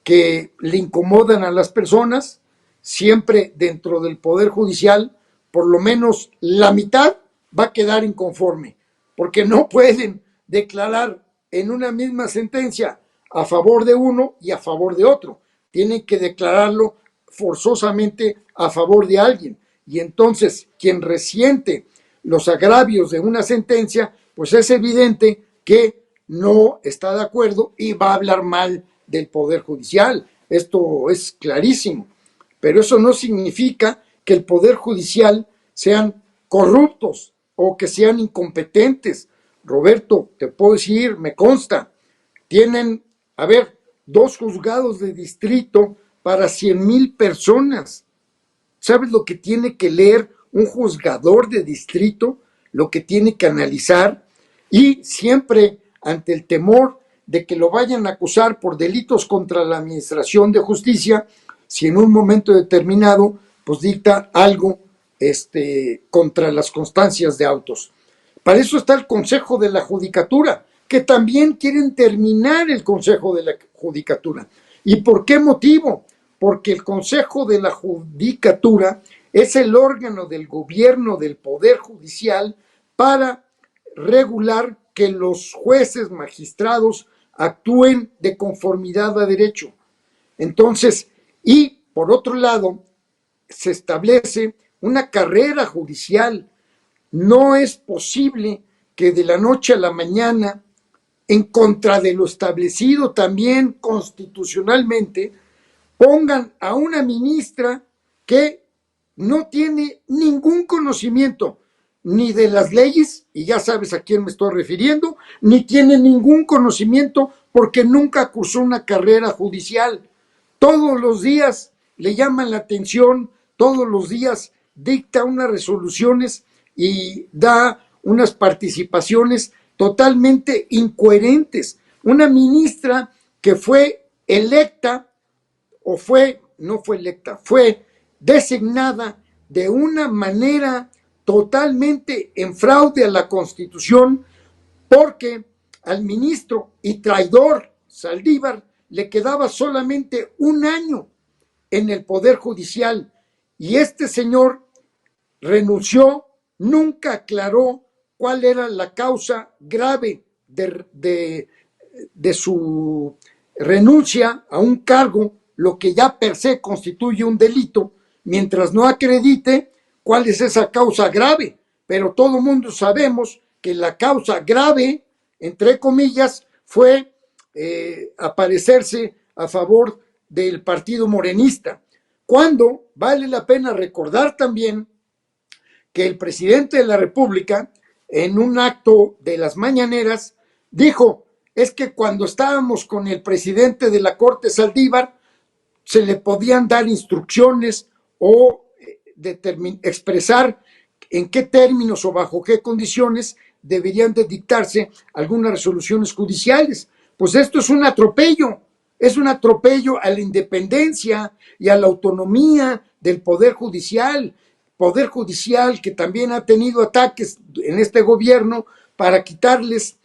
que le incomodan a las personas, siempre dentro del Poder Judicial, por lo menos la mitad va a quedar inconforme, porque no pueden declarar en una misma sentencia a favor de uno y a favor de otro. Tienen que declararlo forzosamente a favor de alguien. Y entonces, quien resiente los agravios de una sentencia, pues es evidente que no está de acuerdo y va a hablar mal del Poder Judicial. Esto es clarísimo. Pero eso no significa que el Poder Judicial sean corruptos o que sean incompetentes. Roberto, te puedo decir, me consta, tienen, 2 juzgados de distrito para 100,000 personas. ¿Sabes lo que tiene que leer un juzgador de distrito? Lo que tiene que analizar, y siempre ante el temor de que lo vayan a acusar por delitos contra la administración de justicia, si en un momento determinado pues dicta algo contra las constancias de autos. Para eso está el Consejo de la Judicatura, que que también quieren terminar el Consejo de la Judicatura. ¿Y por qué motivo? Porque el Consejo de la Judicatura es el órgano del gobierno del Poder Judicial para regular que los jueces, magistrados, actúen de conformidad a derecho. Entonces, y por otro lado, se establece una carrera judicial. No es posible que de la noche a la mañana, en contra de lo establecido también constitucionalmente, pongan a una ministra que no tiene ningún conocimiento ni de las leyes, y ya sabes a quién me estoy refiriendo, ni tiene ningún conocimiento porque nunca cursó una carrera judicial. Todos los días le llaman la atención, todos los días dicta unas resoluciones y da unas participaciones totalmente incoherentes. Una ministra que fue electa, o no fue electa, fue designada de una manera totalmente en fraude a la Constitución, porque al ministro y traidor Saldívar le quedaba solamente un año en el Poder Judicial, y este señor renunció, nunca aclaró cuál era la causa grave de su renuncia a un cargo, lo que ya per se constituye un delito, mientras no acredite cuál es esa causa grave. Pero todo mundo sabemos que la causa grave, entre comillas, fue aparecerse a favor del partido morenista, cuando vale la pena recordar también que el presidente de la República, en un acto de las mañaneras, dijo, es que cuando estábamos con el presidente de la Corte Saldívar, se le podían dar instrucciones o expresar en qué términos o bajo qué condiciones deberían de dictarse algunas resoluciones judiciales. Pues esto es un atropello a la independencia y a la autonomía del Poder Judicial que también ha tenido ataques en este gobierno para quitarles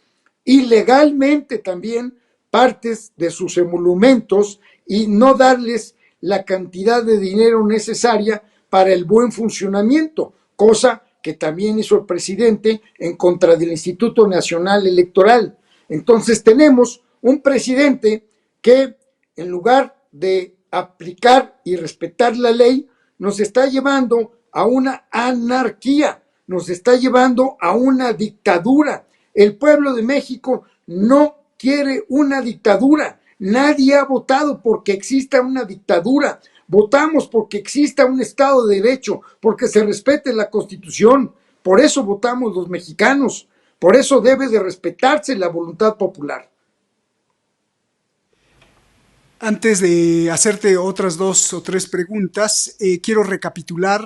ilegalmente también partes de sus emolumentos y no darles la cantidad de dinero necesaria para el buen funcionamiento, cosa que también hizo el presidente en contra del Instituto Nacional Electoral. Entonces tenemos un presidente que, en lugar de aplicar y respetar la ley, nos está llevando a una anarquía, nos está llevando a una dictadura. El pueblo de México no quiere una dictadura. Nadie ha votado porque exista una dictadura. Votamos porque exista un Estado de Derecho, porque se respete la Constitución. Por eso votamos los mexicanos. Por eso debe de respetarse la voluntad popular. Antes de hacerte otras 2 o 3 preguntas, quiero recapitular,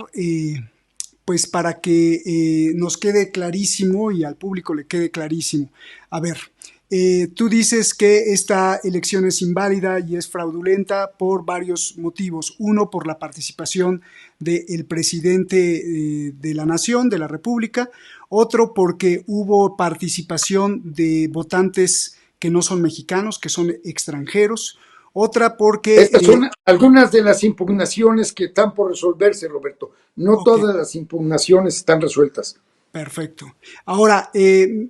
pues para que nos quede clarísimo y al público le quede clarísimo. A ver, tú dices que esta elección es inválida y es fraudulenta por varios motivos. Uno, por la participación del presidente de la nación, de la República. Otro, porque hubo participación de votantes que no son mexicanos, que son extranjeros. Otra porque... Estas son algunas de las impugnaciones que están por resolverse, Roberto. No okay. Todas las impugnaciones están resueltas. Perfecto. Ahora, es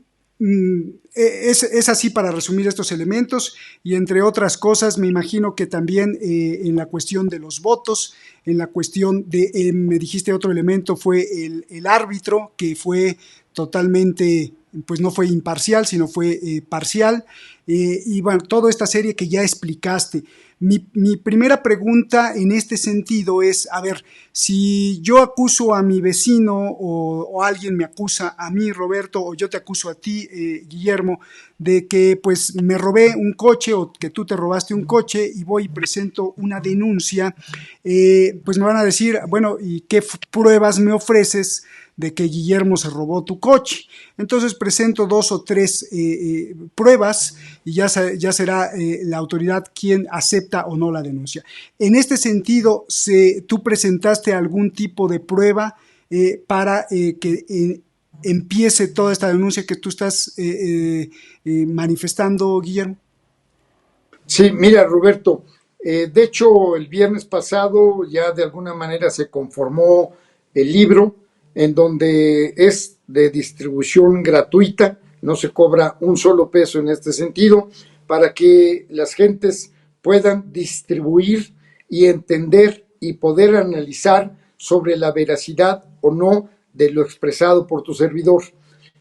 así para resumir estos elementos y entre otras cosas me imagino que también en la cuestión de los votos, en la cuestión de, me dijiste otro elemento, fue el árbitro que fue totalmente... pues no fue imparcial, sino fue parcial, y bueno, toda esta serie que ya explicaste. Mi primera pregunta en este sentido es, a ver, si yo acuso a mi vecino o alguien me acusa a mí, Roberto, o yo te acuso a ti, Guillermo, de que pues me robé un coche o que tú te robaste un coche y voy y presento una denuncia, pues me van a decir, bueno, ¿y qué pruebas me ofreces de que Guillermo se robó tu coche? Entonces presento 2 o 3 pruebas y ya será la autoridad quien acepta o no la denuncia. En este sentido, ¿tú presentaste algún tipo de prueba para que empiece toda esta denuncia que tú estás manifestando, Guillermo? Sí, mira, Roberto, de hecho, el viernes pasado ya de alguna manera se conformó el libro, en donde es de distribución gratuita, no se cobra un solo peso en este sentido, para que las gentes puedan distribuir y entender y poder analizar sobre la veracidad o no de lo expresado por tu servidor.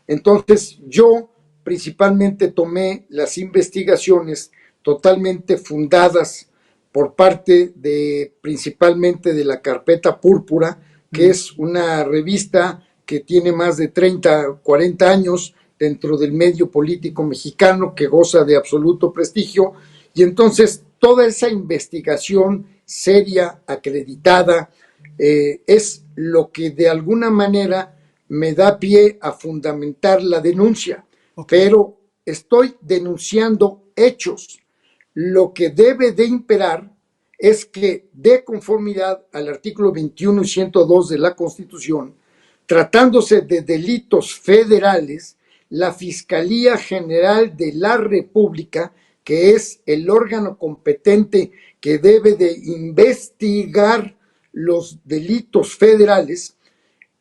Entonces, yo principalmente tomé las investigaciones totalmente fundadas por parte de principalmente de la Carpeta Púrpura, que es una revista que tiene más de 30, 40 años dentro del medio político mexicano, que goza de absoluto prestigio, y entonces toda esa investigación seria, acreditada, es lo que de alguna manera me da pie a fundamentar la denuncia, pero estoy denunciando hechos. Lo que debe de imperar es que, de conformidad al artículo 21 y 102 de la Constitución, tratándose de delitos federales, la Fiscalía General de la República, que es el órgano competente que debe de investigar los delitos federales,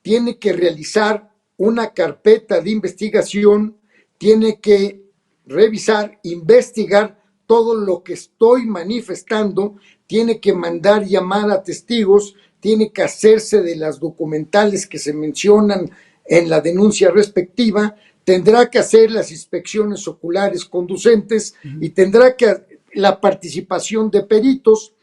tiene que realizar una carpeta de investigación, tiene que revisar, investigar todo lo que estoy manifestando, tiene que mandar llamar a testigos, tiene que hacerse de las documentales que se mencionan en la denuncia respectiva, tendrá que hacer las inspecciones oculares conducentes y tendrá que la participación de peritos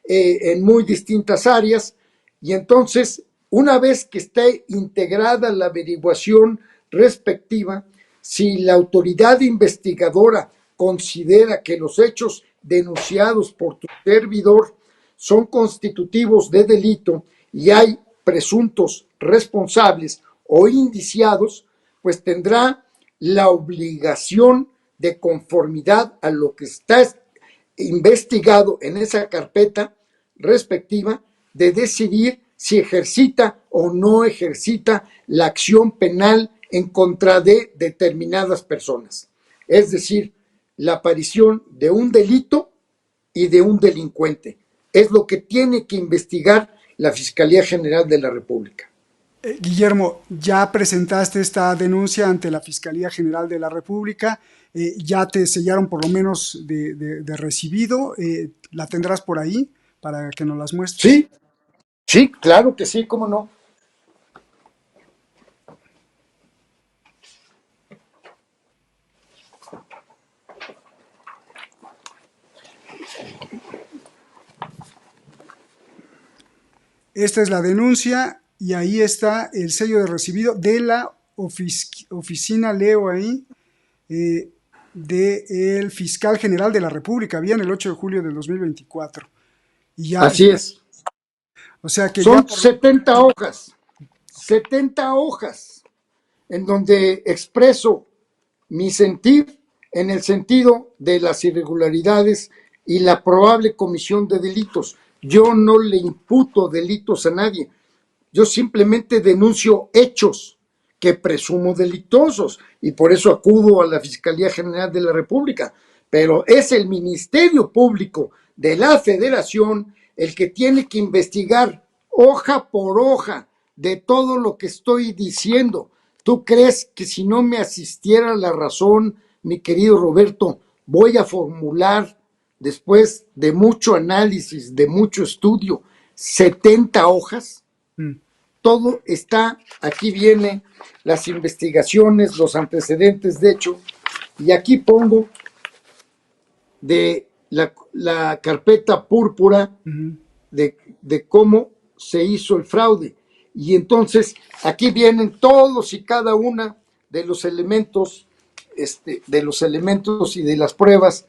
en muy distintas áreas, y entonces, una vez que esté integrada la averiguación respectiva, si la autoridad investigadora considera que los hechos denunciados por tu servidor son constitutivos de delito y hay presuntos responsables o indiciados, pues tendrá la obligación de conformidad a lo que está investigado en esa carpeta respectiva de decidir si ejercita o no ejercita la acción penal en contra de determinadas personas. Es decir, la aparición de un delito y de un delincuente. Es lo que tiene que investigar la Fiscalía General de la República. Guillermo, ya presentaste esta denuncia ante la Fiscalía General de la República, ya te sellaron por lo menos de recibido, ¿la tendrás por ahí para que nos las muestres? Sí, sí, claro que sí, cómo no. Esta es la denuncia y ahí está el sello de recibido de la oficina, leo ahí, del fiscal general de la República, bien, el 8 de julio del 2024. Y ya, así es. O sea que son ya 70 hojas, 70 hojas, en donde expreso mi sentir en el sentido de las irregularidades y la probable comisión de delitos. Yo no le imputo delitos a nadie, yo simplemente denuncio hechos que presumo delictuosos y por eso acudo a la Fiscalía General de la República. Pero es el Ministerio Público de la Federación el que tiene que investigar hoja por hoja de todo lo que estoy diciendo. ¿Tú crees que si no me asistiera la razón, mi querido Roberto, voy a formular, después de mucho análisis, de mucho estudio, 70 hojas? Todo está, aquí viene las investigaciones, los antecedentes de hecho, y aquí pongo de la carpeta púrpura de cómo se hizo el fraude. Y entonces aquí vienen todos y cada una de los elementos, y de las pruebas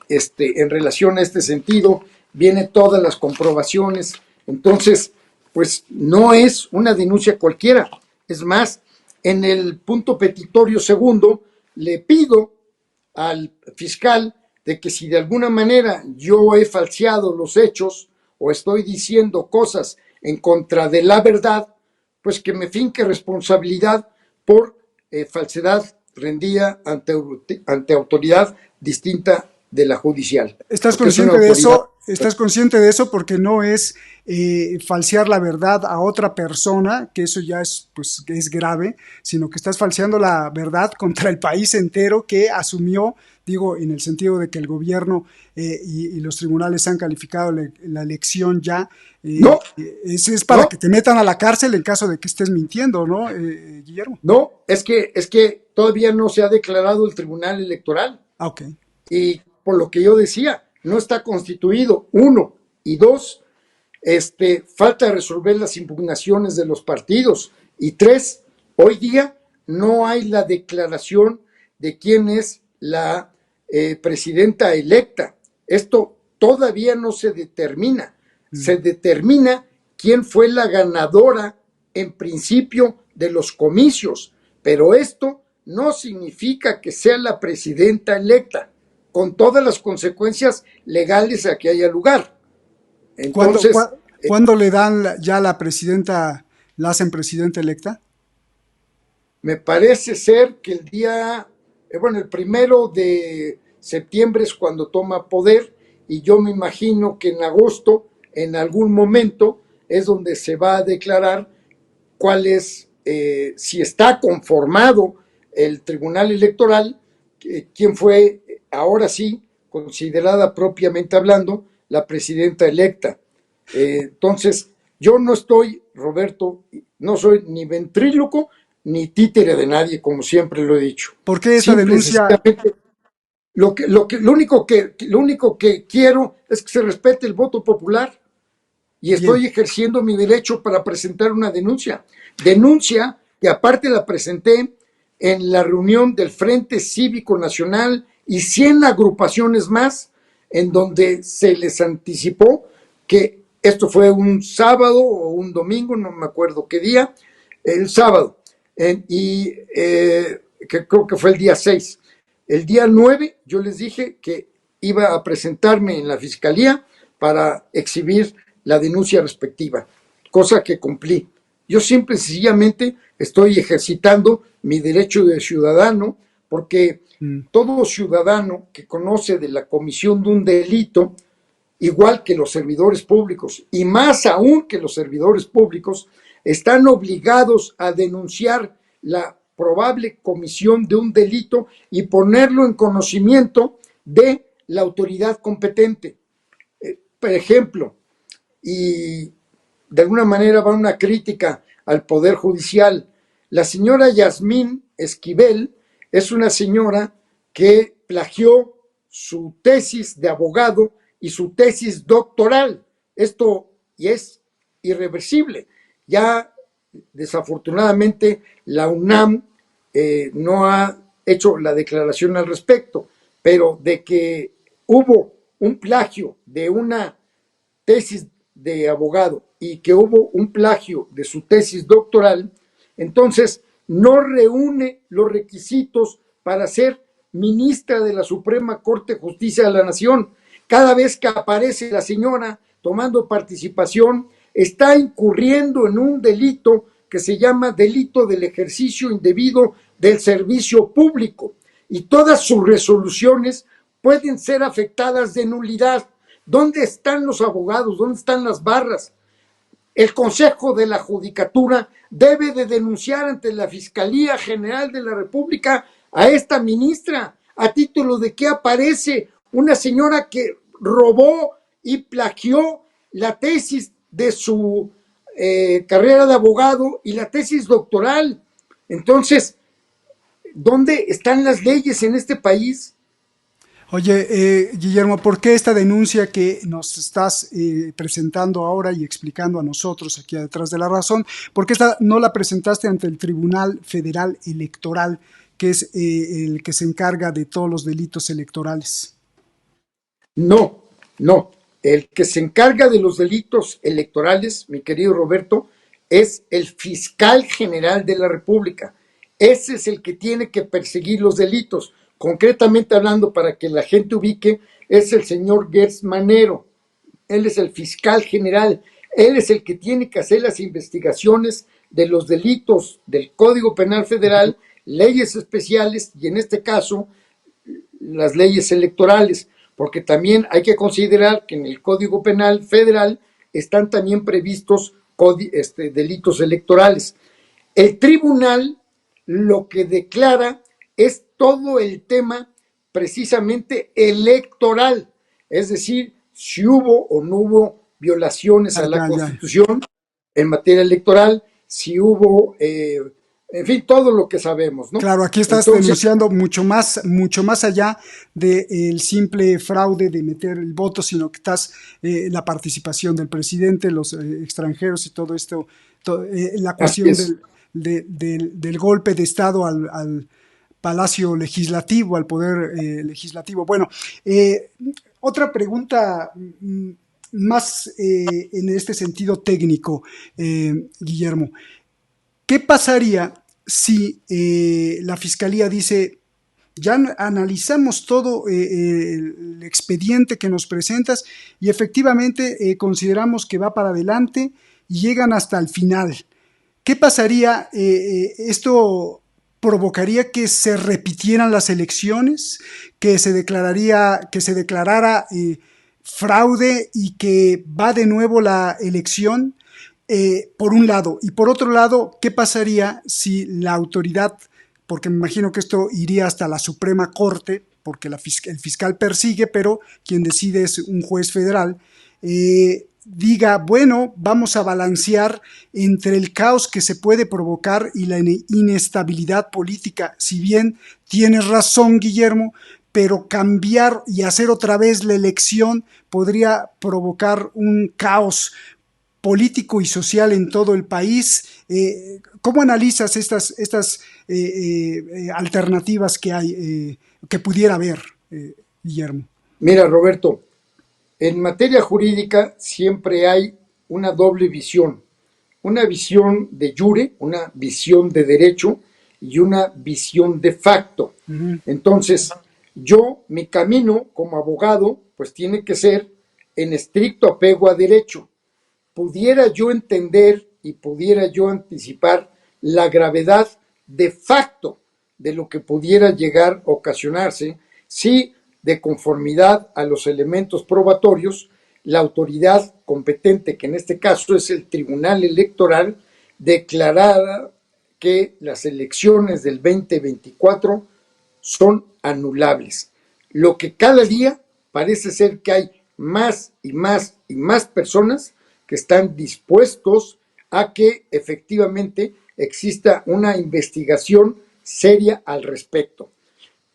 en relación a este sentido, vienen todas las comprobaciones. Entonces, pues no es una denuncia cualquiera. Es más, en el punto petitorio segundo, le pido al fiscal de que si de alguna manera yo he falseado los hechos o estoy diciendo cosas en contra de la verdad, pues que me finque responsabilidad por falsedad rendida ante autoridad distinta de la judicial. ¿Estás consciente de eso? ¿Estás consciente de eso? Porque no es falsear la verdad a otra persona, que eso ya es, pues, es grave, sino que estás falseando la verdad contra el país entero que asumió, digo, en el sentido de que el gobierno y los tribunales han calificado la elección ya. No. Es para que te metan a la cárcel en caso de que estés mintiendo, ¿no, Guillermo? No, es que todavía no se ha declarado el Tribunal Electoral. Ah, ok. Y por lo que yo decía, no está constituido, 1, y 2, falta resolver las impugnaciones de los partidos, y 3, hoy día no hay la declaración de quién es la presidenta electa. Esto todavía no se determina. Se determina quién fue la ganadora en principio de los comicios, pero esto no significa que sea la presidenta electa, con todas las consecuencias legales a que haya lugar. Entonces, ¿Cuándo le dan ya la presidenta, la hacen presidenta electa? Me parece ser que el 1 de septiembre es cuando toma poder, y yo me imagino que en agosto, en algún momento, es donde se va a declarar cuál es, si está conformado el Tribunal Electoral, quién fue, ahora sí, considerada propiamente hablando, la presidenta electa. Entonces, yo no estoy, Roberto, no soy ni ventríloco ni títere de nadie, como siempre lo he dicho. ¿Por qué esa denuncia? Lo único que quiero es que se respete el voto popular, y estoy ejerciendo mi derecho para presentar una denuncia. Denuncia que aparte la presenté en la reunión del Frente Cívico Nacional y 100 agrupaciones más, en donde se les anticipó que esto fue un sábado o un domingo, no me acuerdo qué día, el sábado, que creo que fue el día 6. El día 9 yo les dije que iba a presentarme en la fiscalía para exhibir la denuncia respectiva, cosa que cumplí. Yo simple y sencillamente estoy ejercitando mi derecho de ciudadano, porque todo ciudadano que conoce de la comisión de un delito, igual que los servidores públicos, y más aún que los servidores públicos, están obligados a denunciar la probable comisión de un delito y ponerlo en conocimiento de la autoridad competente. Por ejemplo, y de alguna manera va una crítica al Poder Judicial, la señora Yasmín Esquivel es una señora que plagió su tesis de abogado y su tesis doctoral. Esto es irreversible. Ya desafortunadamente la UNAM no ha hecho la declaración al respecto, pero de que hubo un plagio de una tesis de abogado y que hubo un plagio de su tesis doctoral, entonces no reúne los requisitos para ser ministra de la Suprema Corte de Justicia de la Nación. Cada vez que aparece la señora tomando participación, está incurriendo en un delito que se llama delito del ejercicio indebido del servicio público, y todas sus resoluciones pueden ser afectadas de nulidad. ¿Dónde están los abogados? ¿Dónde están las barras? El Consejo de la Judicatura debe de denunciar ante la Fiscalía General de la República a esta ministra, a título de que aparece una señora que robó y plagió la tesis de su carrera de abogado y la tesis doctoral. Entonces, ¿dónde están las leyes en este país? Oye, Guillermo, ¿por qué esta denuncia que nos estás presentando ahora y explicando a nosotros aquí detrás de la razón, por qué no la presentaste ante el Tribunal Federal Electoral, que es el que se encarga de todos los delitos electorales? No. El que se encarga de los delitos electorales, mi querido Roberto, es el fiscal general de la República. Ese es el que tiene que perseguir los delitos. Concretamente hablando, para que la gente ubique, es el señor Gertz Manero. Él es el fiscal general. Él es el que tiene que hacer las investigaciones de los delitos del Código Penal Federal, leyes especiales y en este caso las leyes electorales, porque también hay que considerar que en el Código Penal Federal están también previstos delitos electorales. El tribunal lo que declara es todo el tema precisamente electoral, es decir, si hubo o no hubo violaciones a la Constitución en materia electoral, si hubo, en fin, todo lo que sabemos, ¿no? Claro, aquí estás denunciando mucho más allá del simple fraude de meter el voto, sino que estás la participación del presidente, los extranjeros y todo esto, la cuestión del golpe de Estado al Palacio Legislativo, al Poder Legislativo. Bueno, otra pregunta más en este sentido técnico, Guillermo. ¿Qué pasaría si la Fiscalía dice, ya analizamos todo el expediente que nos presentas y efectivamente consideramos que va para adelante y llegan hasta el final? ¿Qué pasaría? ¿Esto provocaría que se repitieran las elecciones, que se declarara fraude y que va de nuevo la elección? Por un lado, y por otro lado, ¿qué pasaría si la autoridad, porque me imagino que esto iría hasta la Suprema Corte, porque el fiscal persigue, pero quien decide es un juez federal, diga, bueno, vamos a balancear entre el caos que se puede provocar y la inestabilidad política? Si bien tienes razón, Guillermo, pero cambiar y hacer otra vez la elección podría provocar un caos político y social en todo el país. ¿Cómo analizas estas alternativas que hay, que pudiera haber, Guillermo? Mira, Roberto, en materia jurídica siempre hay una doble visión, una visión de jure, una visión de derecho y una visión de facto. Entonces, mi camino como abogado, pues tiene que ser en estricto apego a derecho. Pudiera yo entender y pudiera yo anticipar la gravedad de facto de lo que pudiera llegar a ocasionarse si, de conformidad a los elementos probatorios, la autoridad competente, que en este caso es el Tribunal Electoral, declarara que las elecciones del 2024 son anulables. Lo que cada día parece ser que hay más y más y más personas que están dispuestos a que efectivamente exista una investigación seria al respecto.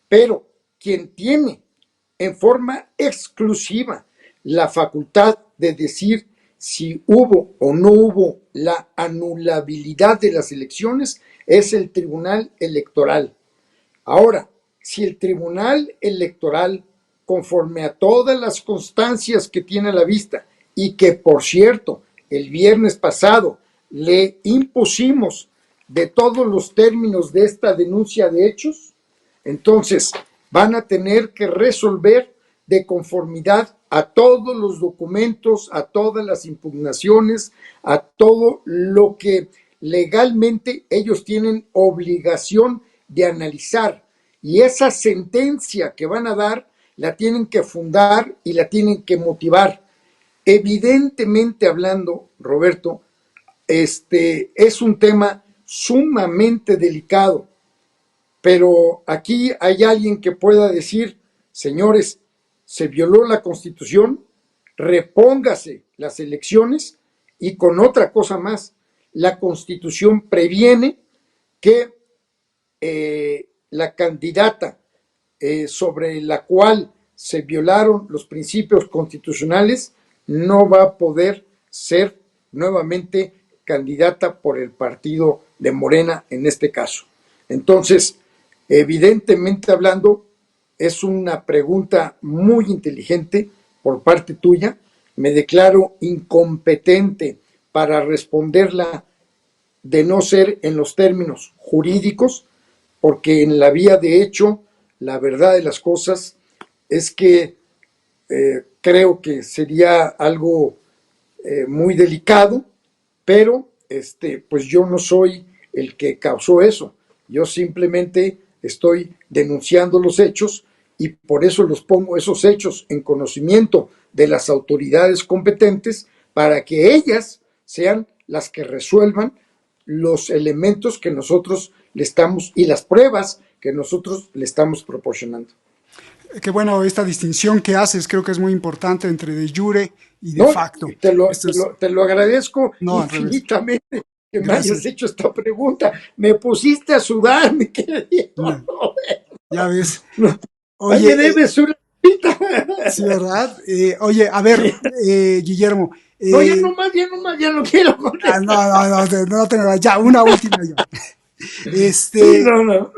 Pero quien tiene en forma exclusiva la facultad de decir si hubo o no hubo la anulabilidad de las elecciones es el Tribunal Electoral. Ahora, si el Tribunal Electoral, conforme a todas las constancias que tiene a la vista, y que, por cierto, el viernes pasado le impusimos de todos los términos de esta denuncia de hechos, entonces van a tener que resolver de conformidad a todos los documentos, a todas las impugnaciones, a todo lo que legalmente ellos tienen obligación de analizar. Y esa sentencia que van a dar la tienen que fundar y la tienen que motivar. Evidentemente hablando, Roberto, es un tema sumamente delicado, pero aquí hay alguien que pueda decir, señores, se violó la Constitución, repóngase las elecciones y con otra cosa más, la Constitución previene que la candidata sobre la cual se violaron los principios constitucionales no va a poder ser nuevamente candidata por el partido de Morena en este caso. Entonces, evidentemente hablando, es una pregunta muy inteligente por parte tuya. Me declaro incompetente para responderla de no ser en los términos jurídicos, porque en la vía de hecho, la verdad de las cosas es que creo que sería algo muy delicado, pero pues yo no soy el que causó eso. Yo simplemente estoy denunciando los hechos y por eso los pongo esos hechos en conocimiento de las autoridades competentes para que ellas sean las que resuelvan los elementos que nosotros le estamos y las pruebas que nosotros le estamos proporcionando. Qué bueno, esta distinción que haces creo que es muy importante entre de jure y de facto. Te lo agradezco infinitamente que me hayas hecho esta pregunta. Me pusiste a sudar, mi querido. No, ya ves. Oye, debes una sí, ¿verdad? Oye, a ver, Guillermo. No, ya no quiero contestar. No tengo, ya, una última ya. No.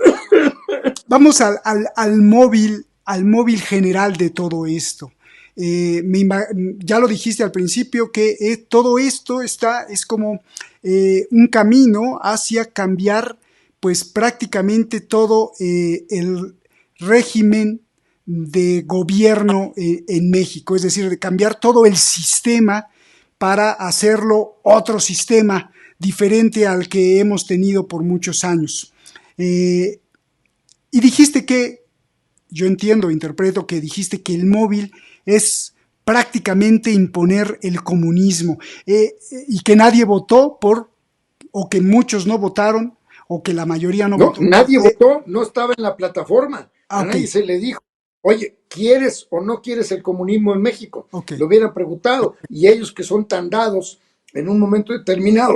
Vamos al móvil general de todo esto. Ya lo dijiste al principio que todo esto es como un camino hacia cambiar pues prácticamente todo el régimen de gobierno en México, es decir, de cambiar todo el sistema para hacerlo otro sistema diferente al que hemos tenido por muchos años. Y dijiste que, yo interpreto que dijiste que el móvil es prácticamente imponer el comunismo y que nadie votó o que muchos no votaron, o que la mayoría no votó. Nadie votó, no estaba en la plataforma. A nadie se le dijo, oye, ¿quieres o no quieres el comunismo en México? Lo hubieran preguntado. Y ellos que son tan dados en un momento determinado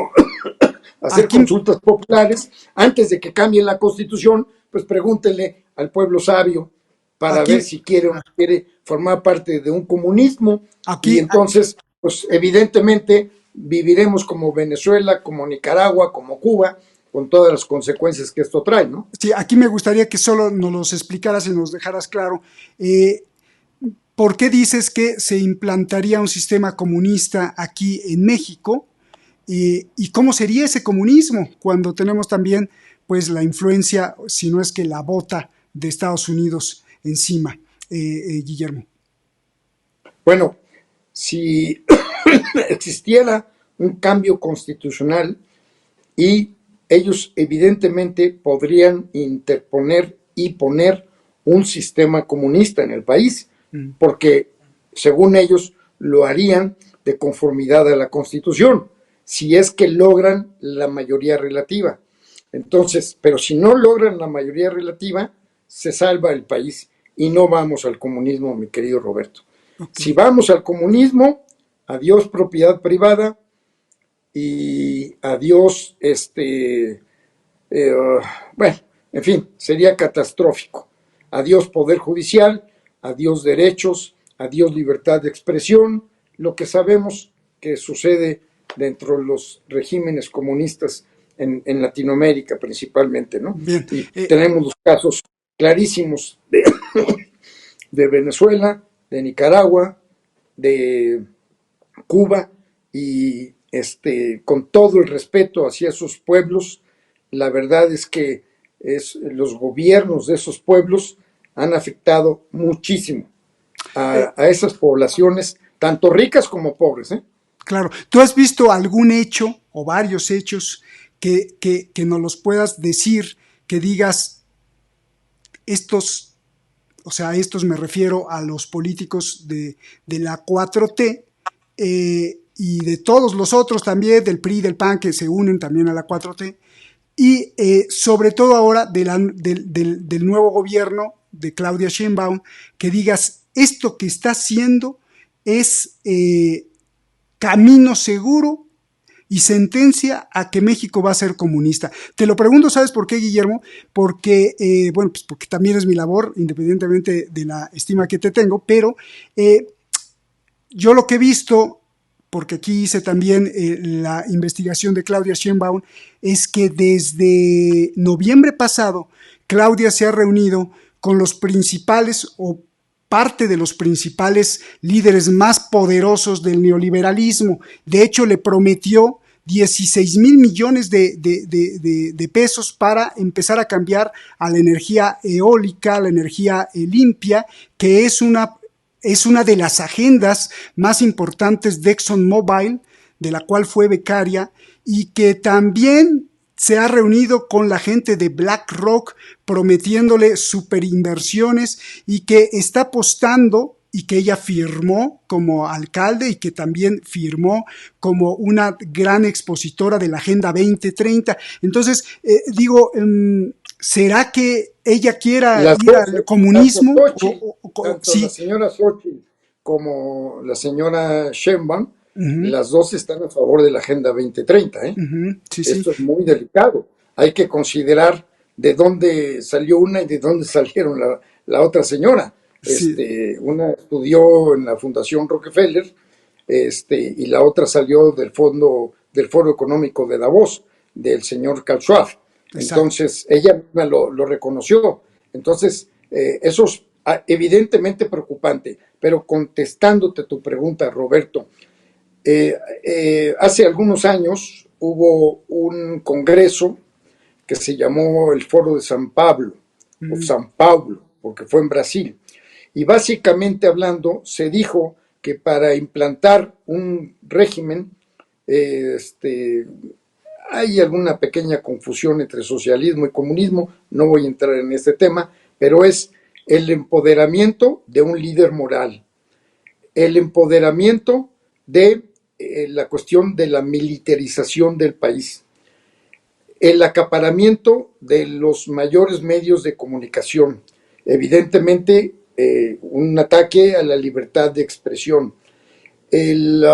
a hacer consultas populares, antes de que cambien la Constitución, pues pregúntenle al pueblo sabio para ver si quiere o no quiere formar parte de un comunismo. Y entonces, pues evidentemente viviremos como Venezuela, como Nicaragua, como Cuba, con todas las consecuencias que esto trae, ¿no? Sí, aquí me gustaría que solo nos los explicaras y nos dejaras claro. ¿Por qué dices que se implantaría un sistema comunista aquí en México? ¿Y cómo sería ese comunismo cuando tenemos también pues la influencia, si no es que la bota de Estados Unidos encima, Guillermo? Bueno, si existiera un cambio constitucional y ellos evidentemente podrían interponer y poner un sistema comunista en el país, porque según ellos lo harían de conformidad a la Constitución, si es que logran la mayoría relativa. Entonces, pero si no logran la mayoría relativa, se salva el país y no vamos al comunismo, mi querido Roberto. Si vamos al comunismo, adiós propiedad privada y adiós, bueno, en fin, sería catastrófico. Adiós poder judicial, adiós derechos, adiós libertad de expresión, lo que sabemos que sucede dentro de los regímenes comunistas en Latinoamérica principalmente, ¿no? Bien. Y tenemos los casos clarísimos de Venezuela, de Nicaragua, de Cuba, y con todo el respeto hacia esos pueblos, la verdad es que los gobiernos de esos pueblos han afectado muchísimo a esas poblaciones, tanto ricas como pobres, ¿eh? Claro. ¿Tú has visto algún hecho o varios hechos que nos los puedas decir, que digas, estos me refiero a los políticos de la 4T y de todos los otros también, del PRI, del PAN, que se unen también a la 4T, y sobre todo ahora del nuevo gobierno de Claudia Sheinbaum, que digas, esto que está haciendo es camino seguro y sentencia a que México va a ser comunista? Te lo pregunto, ¿sabes por qué, Guillermo? Porque, pues porque también es mi labor, independientemente de la estima que te tengo, pero yo lo que he visto, porque aquí hice también la investigación de Claudia Sheinbaum, es que desde noviembre pasado, Claudia se ha reunido con los principales o parte de los principales líderes más poderosos del neoliberalismo. De hecho, le prometió 16,000 millones de pesos para empezar a cambiar a la energía eólica, a la energía limpia, que es una de las agendas más importantes de ExxonMobil, de la cual fue becaria y que también se ha reunido con la gente de BlackRock prometiéndole superinversiones y que está apostando y que ella firmó como alcalde y que también firmó como una gran expositora de la Agenda 2030. Entonces, ¿será que ella quiera ir al comunismo? Tanto Sí. la señora Xochitl como la señora Sheinbaum, las dos están a favor de la Agenda 2030. Sí, Esto es muy delicado. Hay que considerar de dónde salió una y de dónde salieron la otra señora. Sí. Una estudió en la Fundación Rockefeller, y la otra salió del Foro Económico de Davos, del señor Karl Schwab. Entonces, ella misma lo reconoció. Entonces, eso es evidentemente preocupante. Pero contestándote tu pregunta, Roberto, hace algunos años hubo un congreso que se llamó el Foro de San Pablo, o San Paulo, porque fue en Brasil. Y básicamente hablando, se dijo que para implantar un régimen, hay alguna pequeña confusión entre socialismo y comunismo, no voy a entrar en este tema, pero es el empoderamiento de un líder moral, el empoderamiento de la cuestión de la militarización del país, el acaparamiento de los mayores medios de comunicación, evidentemente un ataque a la libertad de expresión, el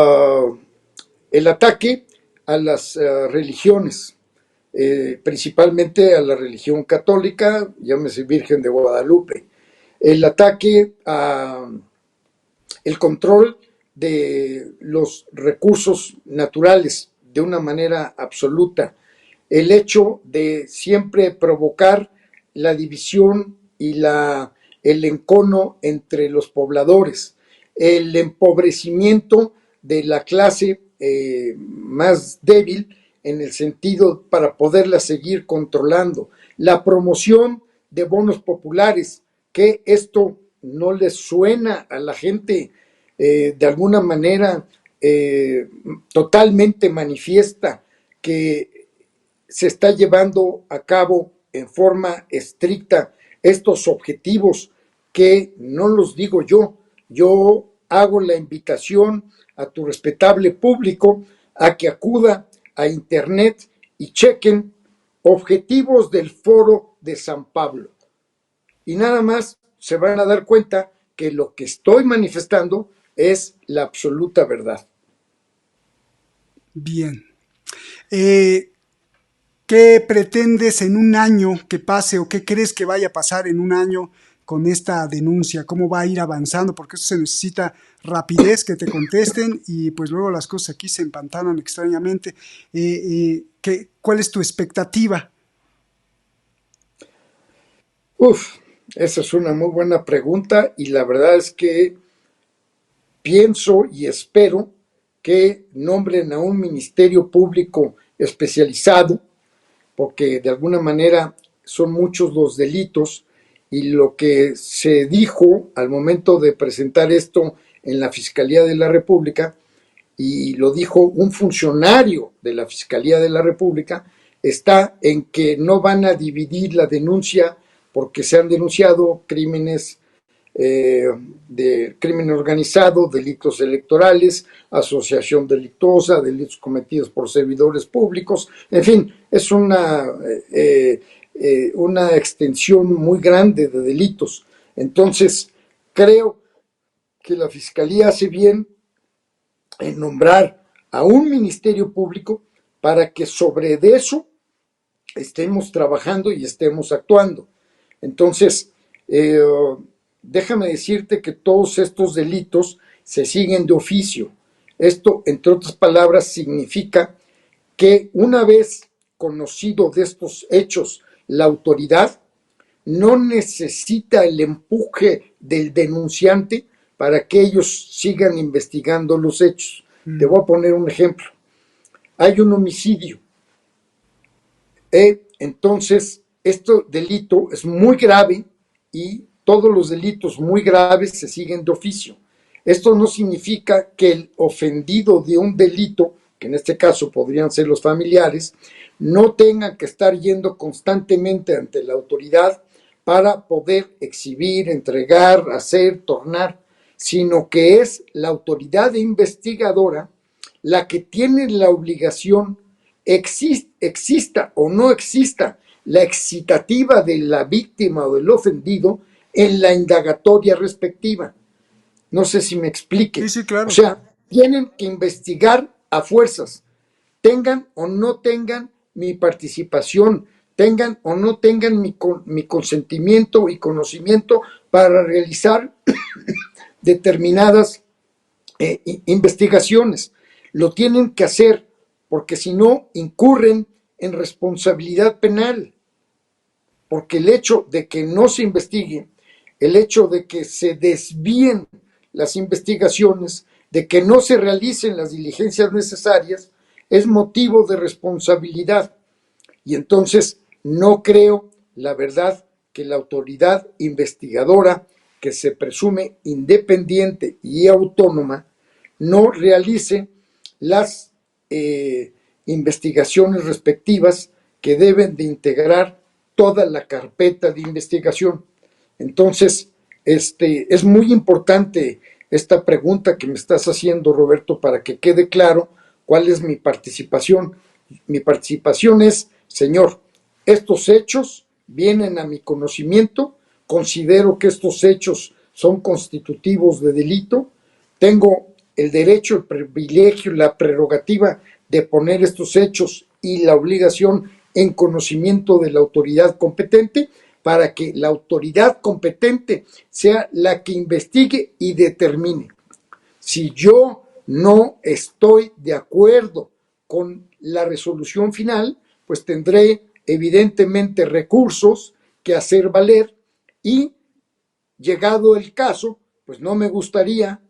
ataque a las religiones, principalmente a la religión católica, llámese Virgen de Guadalupe, el ataque a el control de los recursos naturales de una manera absoluta, el hecho de siempre provocar la división y el encono entre los pobladores, el empobrecimiento de la clase más débil en el sentido para poderla seguir controlando, la promoción de bonos populares, que esto no les suena a la gente de alguna manera totalmente manifiesta que se está llevando a cabo en forma estricta estos objetivos que no los digo yo hago la invitación a tu respetable público a que acuda a internet y chequen objetivos del Foro de San Pablo. Y nada más se van a dar cuenta que lo que estoy manifestando es la absoluta verdad. Bien. ¿Qué pretendes en un año que pase o qué crees que vaya a pasar en un año con esta denuncia? ¿Cómo va a ir avanzando? Porque eso se necesita rapidez, que te contesten y pues luego las cosas aquí se empantanan extrañamente. ¿Cuál es tu expectativa? Esa es una muy buena pregunta y la verdad es que pienso y espero que nombren a un ministerio público especializado, porque de alguna manera son muchos los delitos y lo que se dijo al momento de presentar esto en la Fiscalía de la República, y lo dijo un funcionario de la Fiscalía de la República, está en que no van a dividir la denuncia porque se han denunciado crímenes de crimen organizado, delitos electorales, asociación delictuosa, delitos cometidos por servidores públicos, en fin, es una extensión muy grande de delitos. Entonces, creo que la Fiscalía hace bien en nombrar a un ministerio público para que sobre eso estemos trabajando y estemos actuando. Entonces, déjame decirte que todos estos delitos se siguen de oficio. Esto, entre otras palabras, significa que una vez conocido de estos hechos, la autoridad no necesita el empuje del denunciante para que ellos sigan investigando los hechos. Te voy a poner un ejemplo. Hay un homicidio. Entonces, este delito es muy grave y todos los delitos muy graves se siguen de oficio. Esto no significa que el ofendido de un delito que en este caso podrían ser los familiares, no tengan que estar yendo constantemente ante la autoridad para poder exhibir, entregar, hacer, tornar, sino que es la autoridad investigadora la que tiene la obligación, exista o no exista la excitativa de la víctima o del ofendido, en la indagatoria respectiva. No sé si me explique. Sí, sí, claro. O sea, tienen que investigar a fuerzas, tengan o no tengan mi participación, tengan o no tengan mi consentimiento y conocimiento para realizar determinadas investigaciones. Lo tienen que hacer porque si no incurren en responsabilidad penal. Porque el hecho de que no se investigue, el hecho de que se desvíen las investigaciones, de que no se realicen las diligencias necesarias, es motivo de responsabilidad. Y entonces no creo, la verdad, que la autoridad investigadora, que se presume independiente y autónoma, no realice las investigaciones respectivas que deben de integrar toda la carpeta de investigación. Entonces, es muy importante esta pregunta que me estás haciendo, Roberto, para que quede claro cuál es mi participación. Mi participación es, señor, estos hechos vienen a mi conocimiento, considero que estos hechos son constitutivos de delito, tengo el derecho, el privilegio, la prerrogativa de poner estos hechos y la obligación en conocimiento de la autoridad competente para que la autoridad competente sea la que investigue y determine. Si yo no estoy de acuerdo con la resolución final, pues tendré evidentemente recursos que hacer valer y, llegado el caso, pues no me gustaría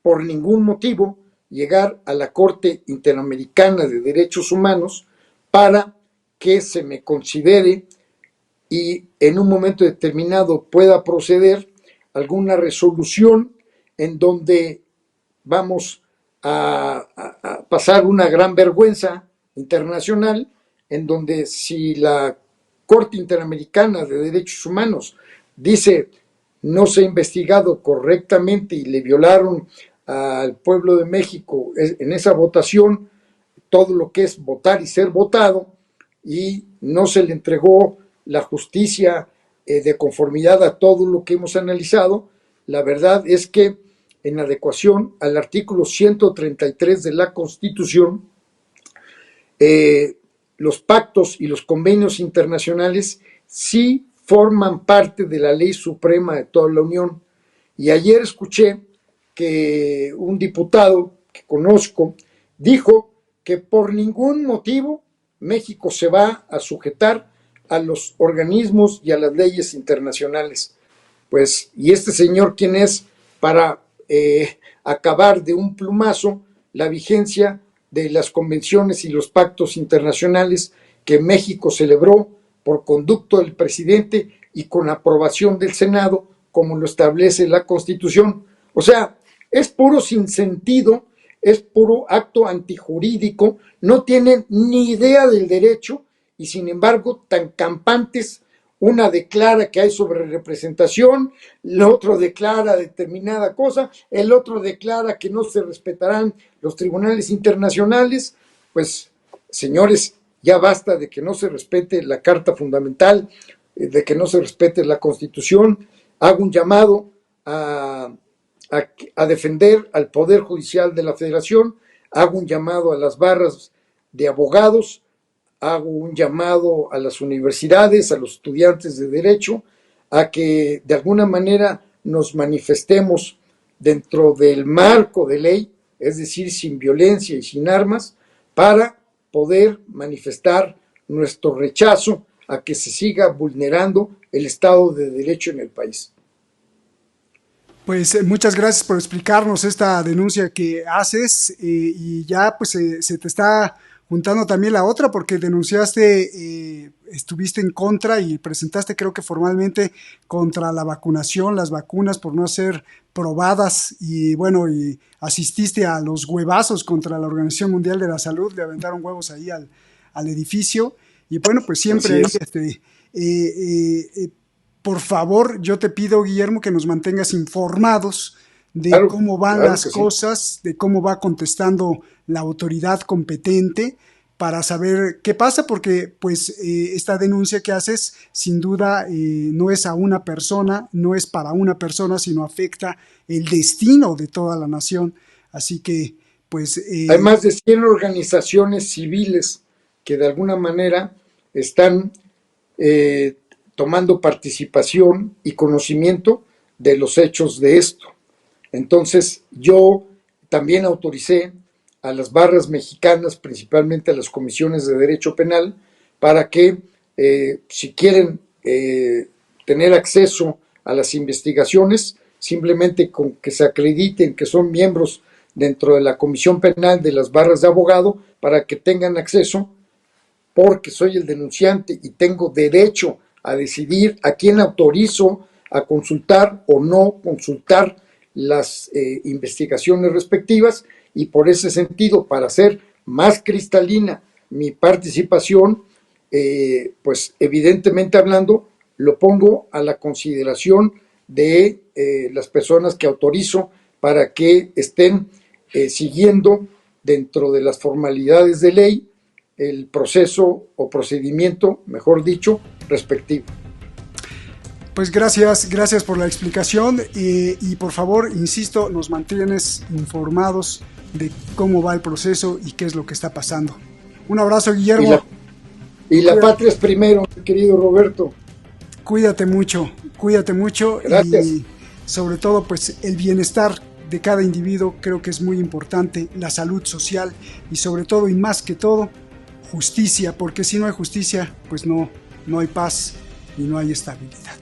por ningún motivo llegar a la Corte Interamericana de Derechos Humanos para que se me considere y en un momento determinado pueda proceder alguna resolución en donde vamos a pasar una gran vergüenza internacional, en donde si la Corte Interamericana de Derechos Humanos dice no se ha investigado correctamente y le violaron al pueblo de México en esa votación todo lo que es votar y ser votado, y no se le entregó la justicia de conformidad a todo lo que hemos analizado, la verdad es que en adecuación al artículo 133 de la Constitución, los pactos y los convenios internacionales sí forman parte de la ley suprema de toda la Unión. Y ayer escuché que un diputado que conozco dijo que por ningún motivo México se va a sujetar a los organismos y a las leyes internacionales. Pues, ¿y este señor quién es para acabar de un plumazo la vigencia de las convenciones y los pactos internacionales que México celebró por conducto del presidente y con aprobación del Senado, como lo establece la Constitución? O sea, es puro sinsentido, es puro acto antijurídico, no tienen ni idea del derecho y sin embargo tan campantes. Una declara que hay sobrerepresentación, el otro declara determinada cosa, el otro declara que no se respetarán los tribunales internacionales. Pues, señores, ya basta de que no se respete la Carta Fundamental, de que no se respete la Constitución. Hago un llamado a defender al Poder Judicial de la Federación, hago un llamado a las barras de abogados, hago un llamado a las universidades, a los estudiantes de Derecho, a que de alguna manera nos manifestemos dentro del marco de ley, es decir, sin violencia y sin armas, para poder manifestar nuestro rechazo a que se siga vulnerando el Estado de Derecho en el país. Pues muchas gracias por explicarnos esta denuncia que haces y ya pues se te está juntando también la otra porque denunciaste estuviste en contra y presentaste, creo que formalmente, contra la vacunación, las vacunas por no ser probadas, y bueno, y asististe a los huevazos contra la Organización Mundial de la Salud, le aventaron huevos ahí al edificio, y bueno, pues siempre ahí, por favor, yo te pido, Guillermo, que nos mantengas informados de cómo van las cosas, de cómo va contestando la autoridad competente, para saber qué pasa, porque pues esta denuncia que haces sin duda no es a una persona, no es para una persona, sino afecta el destino de toda la nación. Así que pues... hay más de 100 organizaciones civiles que de alguna manera están tomando participación y conocimiento de los hechos de esto. Entonces yo también autoricé a las barras mexicanas, principalmente a las comisiones de derecho penal, para que si quieren tener acceso a las investigaciones, simplemente con que se acrediten que son miembros dentro de la comisión penal de las barras de abogado, para que tengan acceso, porque soy el denunciante y tengo derecho a decidir a quién autorizo a consultar o no consultar las investigaciones respectivas. Y por ese sentido, para hacer más cristalina mi participación, pues evidentemente hablando, lo pongo a la consideración de las personas que autorizo para que estén siguiendo dentro de las formalidades de ley el proceso o procedimiento, mejor dicho, respectivo. Pues gracias por la explicación y por favor, insisto, nos mantienes informados de cómo va el proceso y qué es lo que está pasando. Un abrazo, Guillermo. Y la patria es primero, querido Roberto. Cuídate mucho. Gracias. Y sobre todo, pues el bienestar de cada individuo creo que es muy importante, la salud social y sobre todo y más que todo, justicia, porque si no hay justicia, pues no hay paz y no hay estabilidad.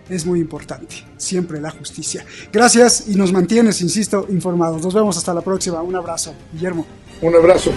Es muy importante, siempre la justicia. Gracias y nos mantienes, insisto, informados. Nos vemos hasta la próxima. Un abrazo, Guillermo. Un abrazo.